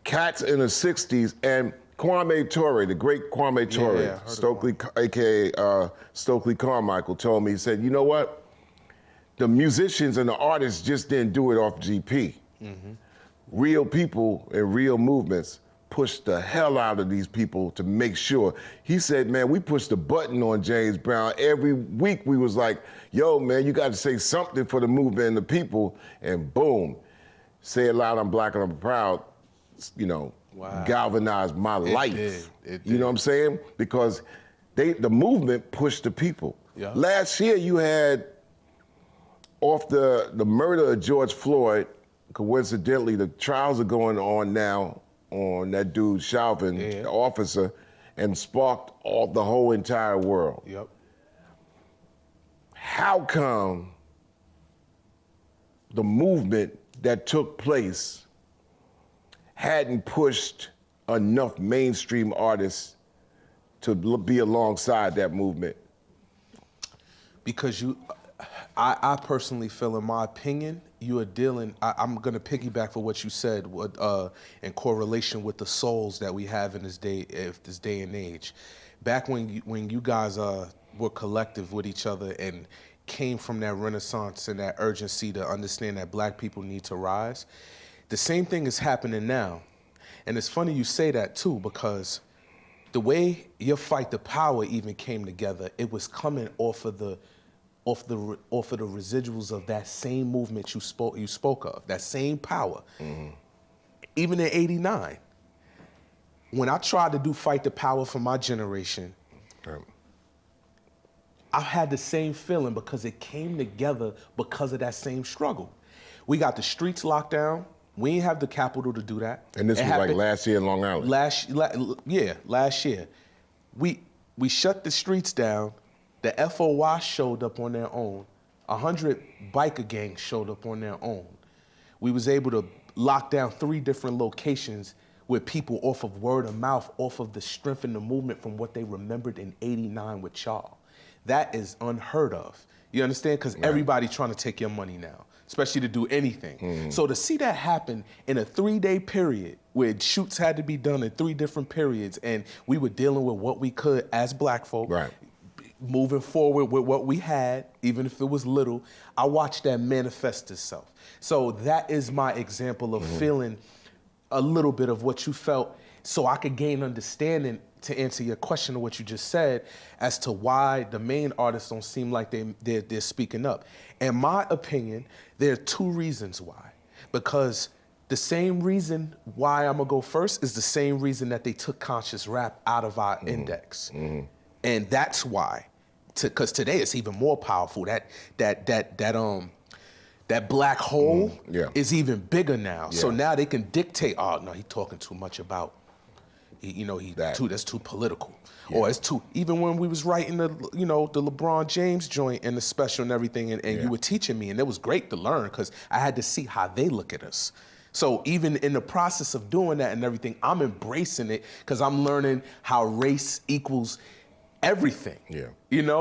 cats in the 60s, and Kwame Ture, the great Kwame Ture, Stokely, AKA Stokely Carmichael, told me, he said, you know what? The musicians and the artists just didn't do it off GP. Real people and real movements pushed the hell out of these people to make sure. He said, man, we pushed the button on James Brown. Every week we was like, yo, man, you got to say something for the movement and the people. And boom, Say It Loud, I'm Black and I'm Proud, you know, galvanized my life. It did. You know what I'm saying? Because the movement pushed the people. Last year you had, off the murder of George Floyd, coincidentally, the trials are going on now on that dude Chauvin, the officer, and sparked the whole entire world. How come the movement that took place hadn't pushed enough mainstream artists to be alongside that movement? Because I personally feel, in my opinion, you are dealing, I'm gonna piggyback for what you said, in correlation with the souls that we have in this day and age. Back when you guys were collective with each other and came from that renaissance and that urgency to understand that black people need to rise, the same thing is happening now. And it's funny you say that too, because the way your fight to power even came together, it was coming off of the residuals of that same movement you spoke of, that same power. Even in '89, when I tried to do fight the power for my generation, I had the same feeling because it came together because of that same struggle. We got the streets locked down. We didn't have the capital to do that. And this was like last year in Long Island? Last year. We shut the streets down. The FOI showed up on their own. 100 biker gangs showed up on their own. We was able to lock down 3 different locations with people off of word of mouth, off of the strength in the movement from what they remembered in '89 with Charles. That is unheard of. You understand? Because everybody trying to take your money now, especially to do anything. So to see that happen in a 3-day period where shoots had to be done in 3 different periods, and we were dealing with what we could as black folk, moving forward with what we had, even if it was little, I watched that manifest itself. So that is my example of feeling a little bit of what you felt, so I could gain understanding to answer your question of what you just said as to why the main artists don't seem like they're speaking up. In my opinion, there are 2 reasons why. Because the same reason why I'm gonna go first is the same reason that they took conscious rap out of our index. And that's why, because today it's even more powerful. That black hole is even bigger now. So now they can dictate, oh no, he's talking too much about, that's too political. Or it's too, even when we was writing the LeBron James joint and the special and everything, and you were teaching me, and it was great to learn because I had to see how they look at us. So even in the process of doing that and everything, I'm embracing it because I'm learning how race equals everything.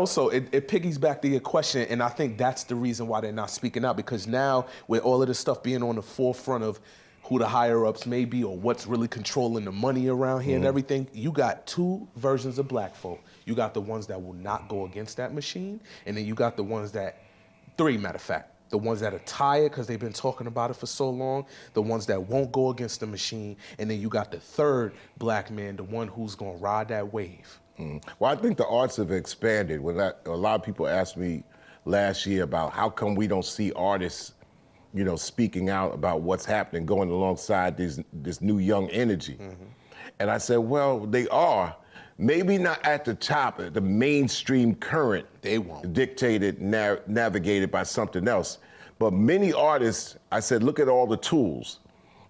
So it piggies back to your question, and I think that's the reason why they're not speaking out, because now with all of this stuff being on the forefront of who the higher ups may be or what's really controlling the money around here and everything, you got 2 versions of black folk. You got the ones that will not go against that machine, and then you got the ones that, 3 matter of fact, the ones that are tired because they've been talking about it for so long, the ones that won't go against the machine, and then you got the 3rd black man, the one who's gonna ride that wave. Well, I think the arts have expanded. A lot of people asked me last year about how come we don't see artists you know, speaking out about what's happening, going alongside this new young energy. And I said, well, they are. Maybe not at the top, the mainstream current. They won't. Dictated, navigated by something else. But many artists, I said, look at all the tools.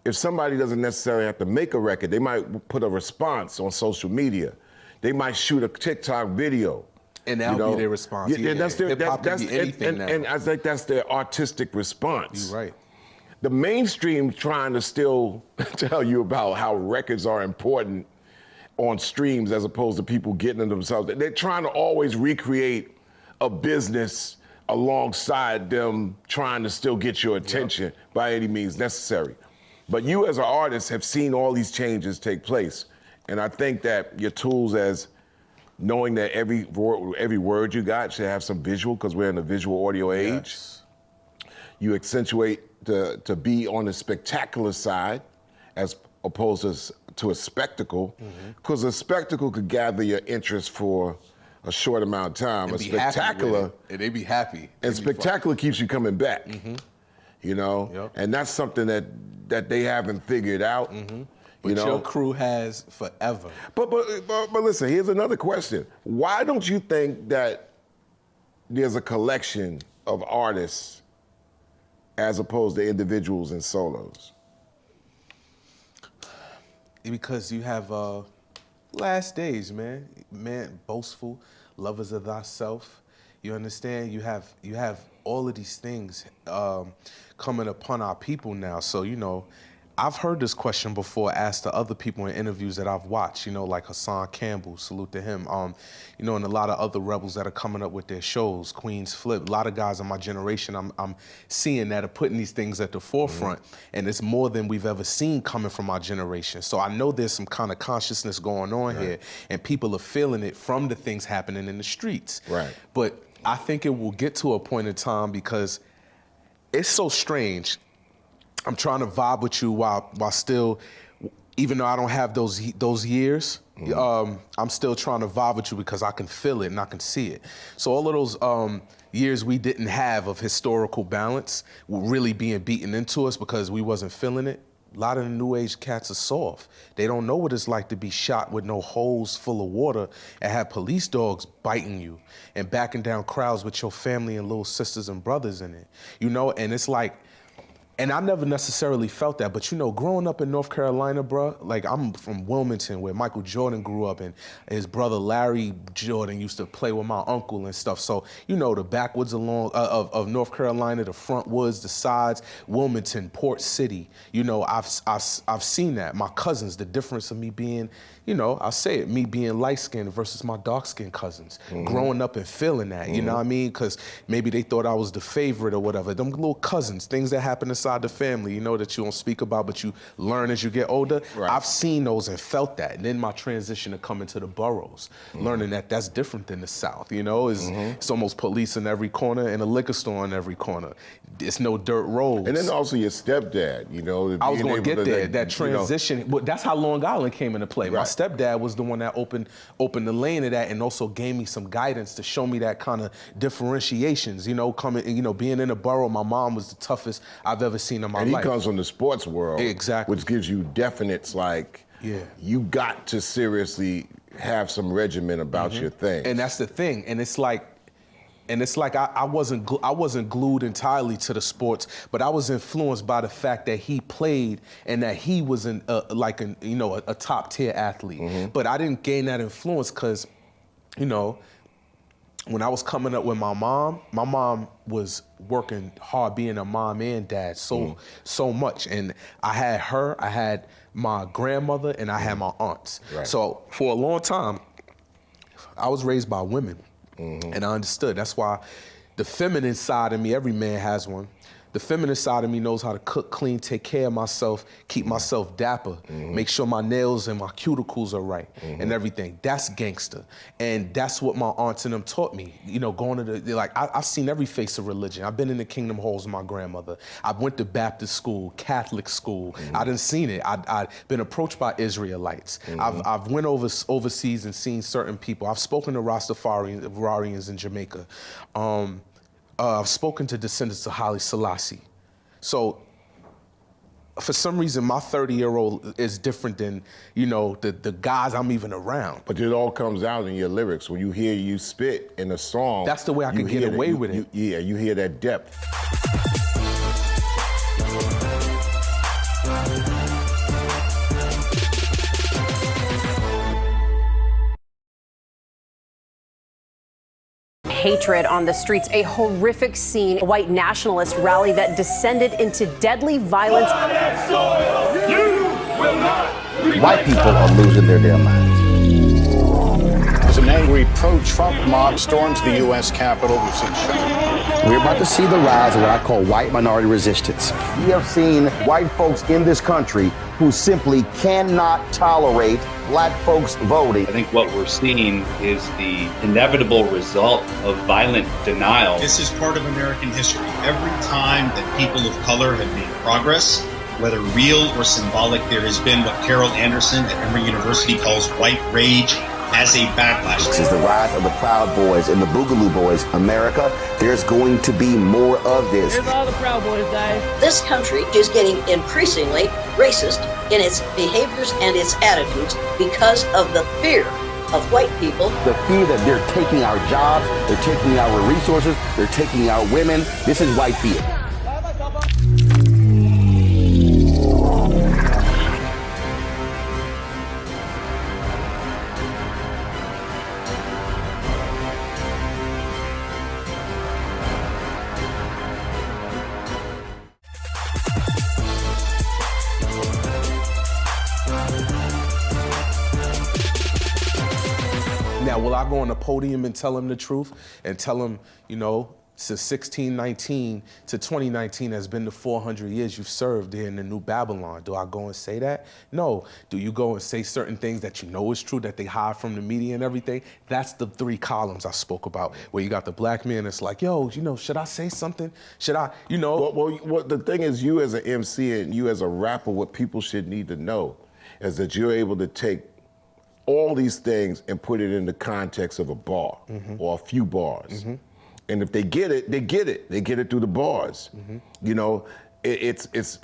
If somebody doesn't necessarily have to make a record, they might put a response on social media. They might shoot a TikTok video. And that'll be their response. Yeah, that's their, that's anything and I think that's their artistic response. You're right. The mainstream trying to still tell you about how records are important on streams as opposed to people getting them themselves. They're trying to always recreate a business alongside them trying to still get your attention by any means necessary. But you as an artist have seen all these changes take place. And I think that your tools as knowing that every word you got should have some visual, because we're in a visual audio age. Yes. You accentuate to be on the spectacular side as opposed to a spectacle, because a spectacle could gather your interest for a short amount of time. And a spectacular, and they be happy. And spectacular keeps you coming back. You know, and that's something that they haven't figured out. But your crew has forever. But listen, here's another question. Why don't you think that there's a collection of artists as opposed to individuals and solos? Because you have last days, man, boastful, lovers of thyself. You understand? You have all of these things coming upon our people now. So, you know, I've heard this question before asked to other people in interviews that I've watched, you know, like Hassan Campbell, salute to him, you know, and a lot of other rebels that are coming up with their shows, Queen's Flip, a lot of guys in my generation I'm seeing that are putting these things at the forefront, and it's more than we've ever seen coming from our generation. So I know there's some kind of consciousness going on here, and people are feeling it from the things happening in the streets. Right. But I think it will get to a point in time because it's so strange. I'm trying to vibe with you while still, even though I don't have those years, I'm still trying to vibe with you because I can feel it and I can see it. So all of those years we didn't have of historical balance were really being beaten into us because we wasn't feeling it. A lot of the new age cats are soft. They don't know what it's like to be shot with no holes full of water and have police dogs biting you and backing down crowds with your family and little sisters and brothers in it. You know, and it's like, and I never necessarily felt that, but you know, growing up in North Carolina, bro, like I'm from Wilmington where Michael Jordan grew up and his brother Larry Jordan used to play with my uncle and stuff. So, you know, the backwoods of North Carolina, the front woods, the sides, Wilmington, Port City, you know, I've seen that. My cousins, the difference of me being, you know, I'll say it, me being light-skinned versus my dark-skinned cousins, growing up and feeling that, you know what I mean? Because maybe they thought I was the favorite or whatever. Them little cousins, things that happen inside the family, you know, that you don't speak about, but you learn as you get older. Right. I've seen those and felt that. And then my transition to coming to the boroughs, learning that that's different than the South, you know? It's almost police in every corner and a liquor store in every corner. It's no dirt roads. And then also your stepdad, you know? I was going to get there, that transition. You know, that's how Long Island came into play. My stepdad was the one that opened the lane of that and also gave me some guidance to show me that kind of differentiations, you know, coming, you know, being in a borough, my mom was the toughest I've ever seen in my life. And he comes from the sports world. Exactly. Which gives you definites like, you got to seriously have some regimen about your thing. And that's the thing. And it's like, I wasn't glued entirely to the sports, but I was influenced by the fact that he played and that he was a top tier athlete. But I didn't gain that influence because, you know, when I was coming up with my mom was working hard being a mom and dad so much. And I had her, I had my grandmother, and I had my aunts. Right. So for a long time, I was raised by women. And I understood. That's why the feminine side of me, every man has one. The feminine side of me knows how to cook, clean, take care of myself, keep myself dapper, make sure my nails and my cuticles are right and everything. That's gangster. And that's what my aunts and them taught me. You know, going to I've seen every face of religion. I've been in the Kingdom Halls with my grandmother. I went to Baptist school, Catholic school. I done seen it. I've been approached by Israelites. I've went overseas and seen certain people. I've spoken to Rastafarians in Jamaica. I've spoken to descendants of Haile Selassie. So for some reason, my 30-year-old is different than, you know, the guys I'm even around. But it all comes out in your lyrics. When you hear you spit in a song, that's the way I can get away with it. Yeah, you hear that depth. Hatred on the streets, a horrific scene, a white nationalist rally that descended into deadly violence. White people are losing their damn minds. As an angry pro-Trump mob storms the U.S. Capitol, we've seen shooting. We're about to see the rise of what I call white minority resistance. We have seen white folks in this country who simply cannot tolerate black folks voting. I think what we're seeing is the inevitable result of violent denial. This is part of American history. Every time that people of color have made progress, whether real or symbolic, there has been what Carol Anderson at Emory University calls white rage as a backlash. This is the rise of the Proud Boys and the Boogaloo Boys. America, there's going to be more of this. Here's all the Proud Boys, guys. This country is getting increasingly racist in its behaviors and its attitudes because of the fear of white people. The fear that they're taking our jobs, they're taking our resources, they're taking our women. This is white fear. Now, will I go on the podium and tell him the truth and tell him, you know, since 1619 to 2019 has been the 400 years you've served here in the New Babylon? Do I go and say that? No. Do you go and say certain things that you know is true, that they hide from the media and everything? That's the 3 columns I spoke about, where you got the black man that's like, yo, you know, should I say something? Should I, you know? Well, the thing is, you as an MC and you as a rapper, what people should need to know is that you're able to take all these things and put it in the context of a bar or a few bars. And if they get it, they get it. They get it through the bars. You know, it's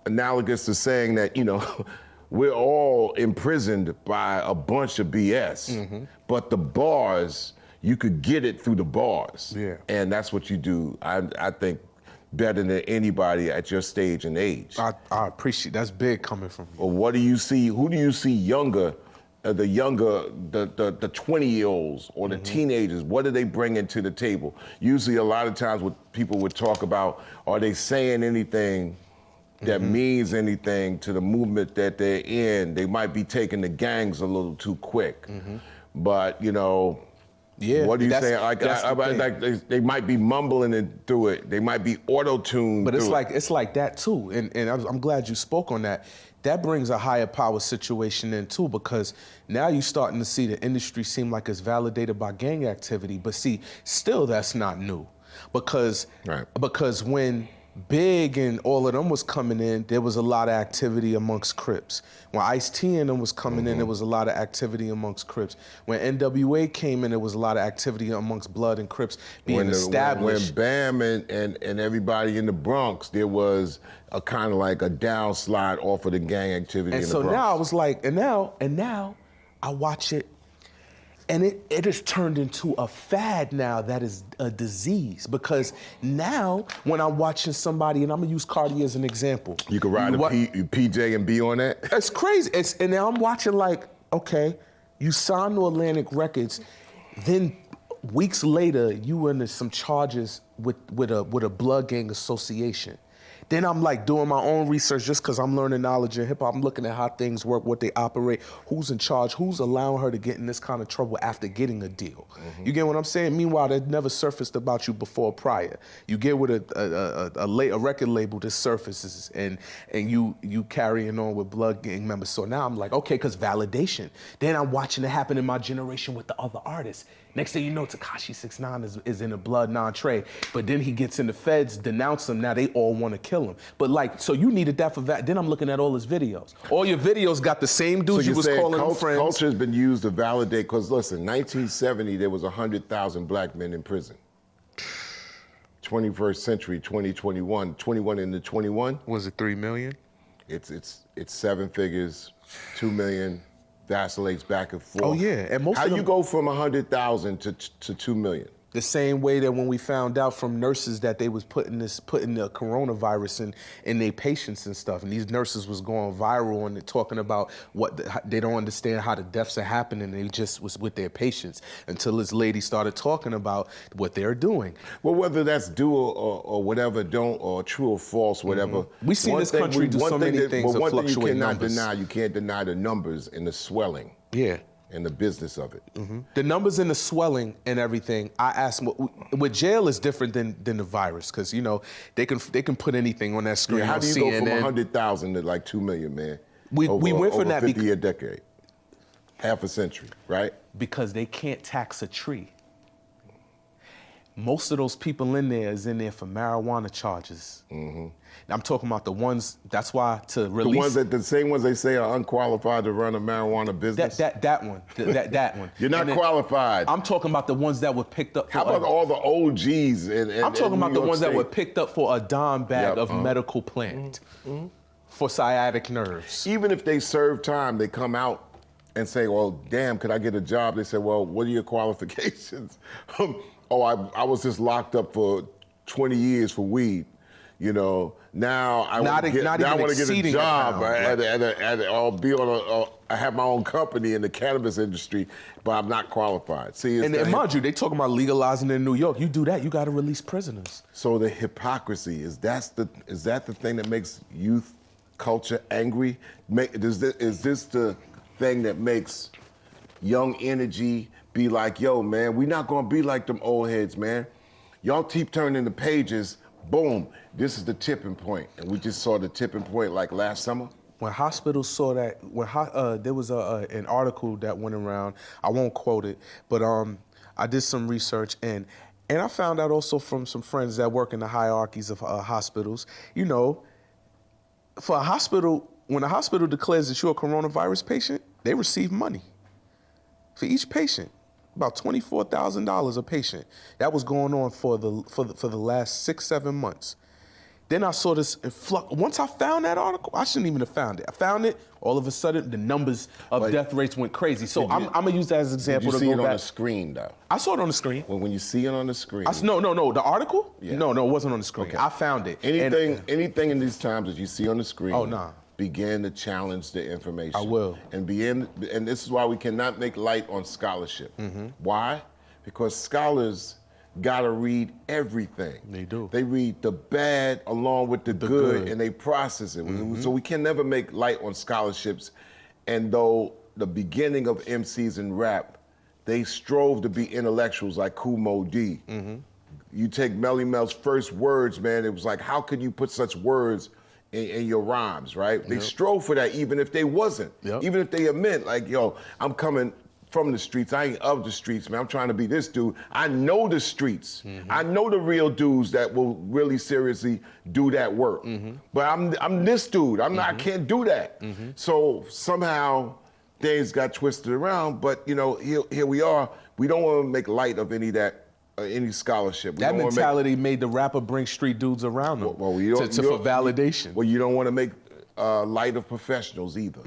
analogous to saying that, you know, we're all imprisoned by a bunch of BS, but the bars, you could get it through the bars. Yeah. And that's what you do, I think, better than anybody at your stage and age. I appreciate, that's big coming from you. Well, what do you see, who do you see younger, the 20-year-olds or the teenagers, what are they bringing to the table? Usually a lot of times what people would talk about, are they saying anything that means anything to the movement that they're in? They might be taking the gangs a little too quick. But, you know, what do you say? Like they might be mumbling it through it. They might be auto-tuned. But it's like that too, and I'm glad you spoke on that. That brings a higher power situation in too, because now you're starting to see the industry seem like it's validated by gang activity. But see, still that's not new, because when Big and all of them was coming in, there was a lot of activity amongst Crips. When Ice-T and them was coming in, there was a lot of activity amongst Crips. When NWA came in, there was a lot of activity amongst Blood and Crips being established. When Bam and everybody in the Bronx, there was a kind of like a downslide off of the gang activity in the Bronx. And so now I was like, and now I watch it, and it has turned into a fad now that is a disease, because now when I'm watching somebody, and I'm gonna use Cardi as an example. You could ride a PJ and be on that? It's crazy. And now I'm watching like, okay, you signed to Atlantic Records, then weeks later you into some charges with a blood gang association. Then I'm like doing my own research just because I'm learning knowledge in hip hop. I'm looking at how things work, what they operate, who's in charge, who's allowing her to get in this kind of trouble after getting a deal. You get what I'm saying? Meanwhile, that never surfaced about you before prior. You get with a record label that surfaces, and you carrying on with blood gang members. So now I'm like, okay, because validation. Then I'm watching it happen in my generation with the other artists. Next thing you know, Tekashi 6ix9ine is in a blood non-trade, but then he gets in the feds, denounce him, now they all want to kill him. But like, so you needed that for that. Then I'm looking at all his videos. All your videos got the same dudes you was calling them friends. Culture has been used to validate, because listen, 1970, there was 100,000 black men in prison. 21st century, 2021, 21 into 21. Was it 3 million? It's 7 figures, 2 million, vacillates back and forth. Oh yeah, and most How of them, you go from 100,000 to 2 million? the same way that when we found out from nurses that they was putting the coronavirus in their patients and stuff, and these nurses was going viral and talking about they don't understand how the deaths are happening. They just was with their patients until this lady started talking about what they're doing. Well, whether that's due or whatever, don't or true or false, whatever. We see this country do so many things But that one thing you fluctuate cannot numbers. deny, you can't deny the numbers and the swelling. Yeah. And the business of it. The numbers and the swelling and everything. I asked with jail is different than the virus, because you know they can put anything on that screen. Yeah, how on do you CNN. go from 100,000 to like 2 million, man? We went from that 50-year decade, half a century, right? Because they can't tax a tree. Most of those people in there is in there for marijuana charges. I'm talking about the ones. That's why to release the same ones they say are unqualified to run a marijuana business. That one. That one. You're not qualified. I'm talking about the ones that were picked up. How about all the OGs? I'm talking about the ones that were picked up for a dime bag of medical Mm-hmm. plant for sciatic nerves. Even if they serve time, they come out and say, "Well, damn, could I get a job?" They say, "Well, what are your qualifications?" "Oh, I was just locked up for 20 years for weed. You know, now I want to get a job. I have my own company in the cannabis industry, but I'm not qualified." See, and mind you, they talking about legalizing in New York. You do that, you got to release prisoners. So the hypocrisy is that the thing that makes youth culture angry? Is this the thing that makes young energy be like, "Yo, man, we not gonna be like them old heads, man. Y'all keep turning the pages." Boom, this is the tipping point. And we just saw the tipping point like last summer. When hospitals saw that, there was an article that went around, I won't quote it, but I did some research and I found out also from some friends that work in the hierarchies of hospitals, you know, for a hospital, when a hospital declares that you're a coronavirus patient, they receive money for each patient. About $24,000 a patient. That was going on for the last 6-7 months. Then I saw this influx. Once I found that article, I shouldn't even have found it. I found it. All of a sudden, the numbers of death rates went crazy. So I'm gonna use that as an example to go back. Did you see it on the screen, though? I saw it on the screen. Well, when you see it on the screen. No. The article? Yeah. No, it wasn't on the screen. Okay. I found it. Anything in these times that you see on the screen. Oh, nah. Begin to challenge the information. I will. And this is why we cannot make light on scholarship. Why? Because scholars gotta read everything. They do. They read the bad along with the good, and they process it. So we can never make light on scholarships. And though the beginning of MCs in rap, they strove to be intellectuals like Kool Moe Dee. You take Melly Mel's first words, man, it was like, how could you put such words in your rhymes, right? They strove for that even if they wasn't. Even if they admit, like, yo, I'm coming from the streets, I ain't of the streets, man. I'm trying to be this dude. I know the streets. I know the real dudes that will really seriously do that work. But I'm this dude. I can't do that. So somehow things got twisted around, but you know, here we are. We don't want to make light of any of that. Any scholarship. That mentality made the rapper bring street dudes around them for validation. Well, you don't want to make light of professionals either.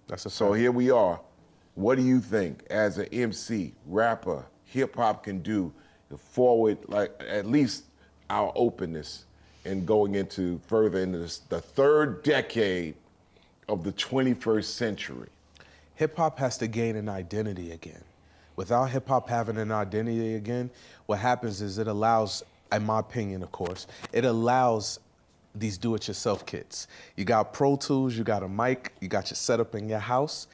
That's a fact. So here we are. What do you think, as an MC, rapper, hip hop can do to forward, like at least our openness in going into further into the third decade of the 21st century? Hip hop has to gain an identity again. Without hip hop having an identity again, what happens is it allows, in my opinion, of course, it allows these do-it-yourself kits. You got Pro Tools, you got a mic, you got your setup in your house.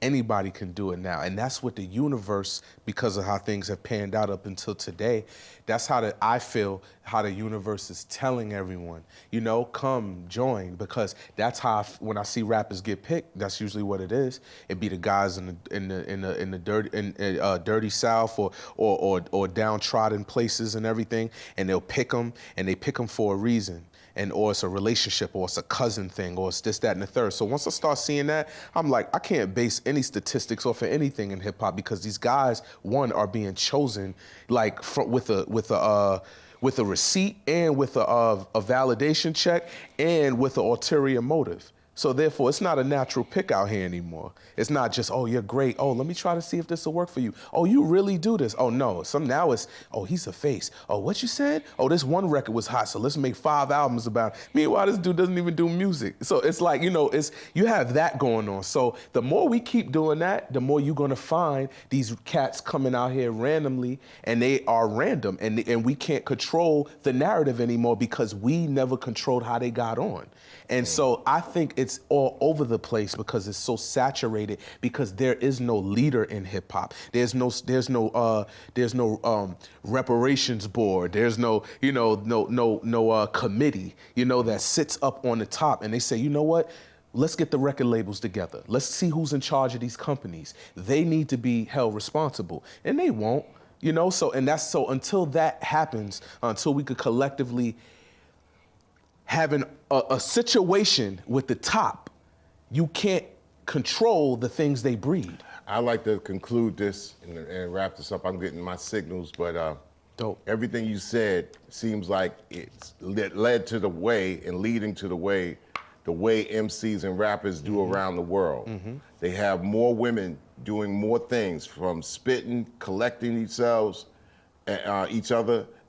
Anybody can do it now. And that's what the universe, because of how things have panned out up until today, that's how I feel how the universe is telling everyone, you know, come join, because that's how when I see rappers get picked, that's usually what it is. It be the guys in the dirty South or downtrodden places and everything, and they'll pick them, and they pick them for a reason. Or it's a relationship, or it's a cousin thing, or it's this, that, and the third. So once I start seeing that, I'm like, I can't base any statistics off of anything in hip hop, because these guys, one, are being chosen like with a with a receipt and with a validation check and with an ulterior motive. So therefore, it's not a natural pick out here anymore. It's not just, oh, you're great. Oh, let me try to see if this will work for you. Oh, you really do this. Oh, no. Now it's, oh, he's a face. Oh, what you said? Oh, this one record was hot, so let's make 5 albums about it. Meanwhile, this dude doesn't even do music. So it's like, you have that going on. So the more we keep doing that, the more you're going to find these cats coming out here randomly, and they are random, and we can't control the narrative anymore because we never controlled how they got on. And so I think it's all over the place because it's so saturated, because there is no leader in hip hop. There's no reparations board. There's no committee, that sits up on the top and they say, you know what? Let's get the record labels together. Let's see who's in charge of these companies. They need to be held responsible, and they won't, So until that happens, until we could collectively having a situation with the top, you can't control the things they breed. I like to conclude this and wrap this up. I'm getting my signals, but everything you said seems like it's led to the way and leading to the way MCs and rappers do around the world. They have more women doing more things, from spitting, collecting each other,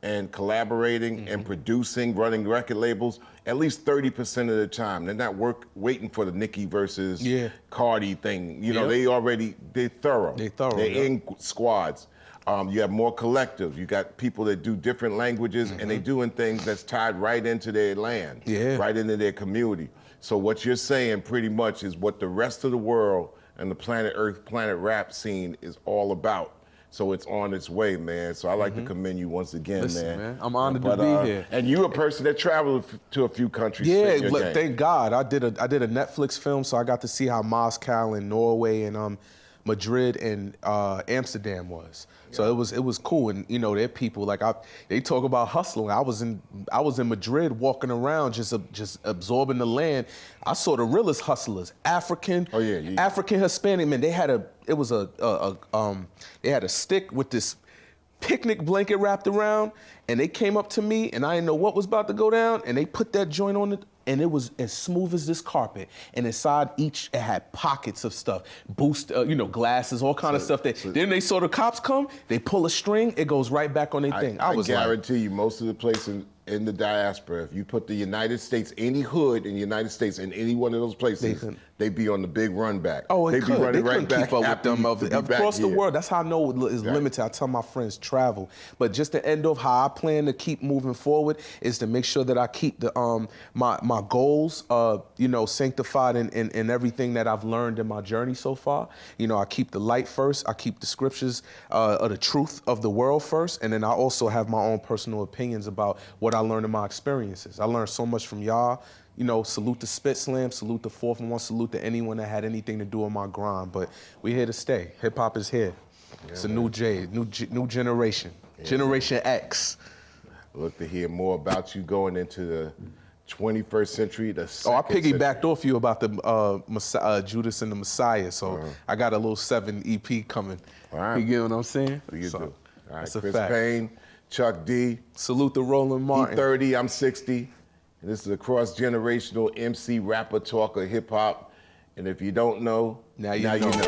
and collaborating and producing, running record labels, at least 30% of the time. They're not waiting for the Nicki versus Cardi thing. They're thorough. They're in squads. You have more collectives. You got people that do different languages, and they doing things that's tied right into their land, right into their community. So what you're saying pretty much is what the rest of the world and the planet Earth, planet rap scene is all about. So it's on its way, man. So I like to commend you once again, Listen, man. I'm honored to be here. And you're a person that traveled to a few countries. Yeah, look, thank God. I did a Netflix film, so I got to see how Moscow and Norway and Madrid and Amsterdam was. So it was cool, and they're people they talk about hustling. I was in Madrid walking around just absorbing the land. I saw the realest hustlers, African, African Hispanic men. They had a stick with this picnic blanket wrapped around, and they came up to me, and I didn't know what was about to go down, and they put that joint on it. And it was as smooth as this carpet. And inside each, it had pockets of stuff, glasses, all kind of stuff. Then they saw the cops come, they pull a string, it goes right back on their thing. I guarantee you, most of the places in the diaspora, if you put the United States, any hood in the United States in any one of those places, they'd be on the big run back. Oh, they'd be running right back keep up with them across the world. That's how I know it is limited. I tell my friends, travel. But just to end off, how I plan to keep moving forward is to make sure that I keep the my goals, sanctified in everything that I've learned in my journey so far. I keep the light first. I keep the scriptures of the truth of the world first, and then I also have my own personal opinions about what I learned in my experiences. I learned so much from y'all. Salute to Spit Slam, salute to 4th and 1, salute to anyone that had anything to do with my grind. But we're here to stay. Hip hop is here. It's a new generation. Generation X. Look to hear more about you going into the 21st century. I piggybacked off you about the Judas and the Messiah. So I got a little 7 EP coming. All right. You get what I'm saying? You do. All right, that's a Kris fact. Payne, Chuck D. Salute to Roland Martin. He 30, I'm 60. And this is a cross-generational MC, rapper, talker, hip-hop. And if you don't know, now you know.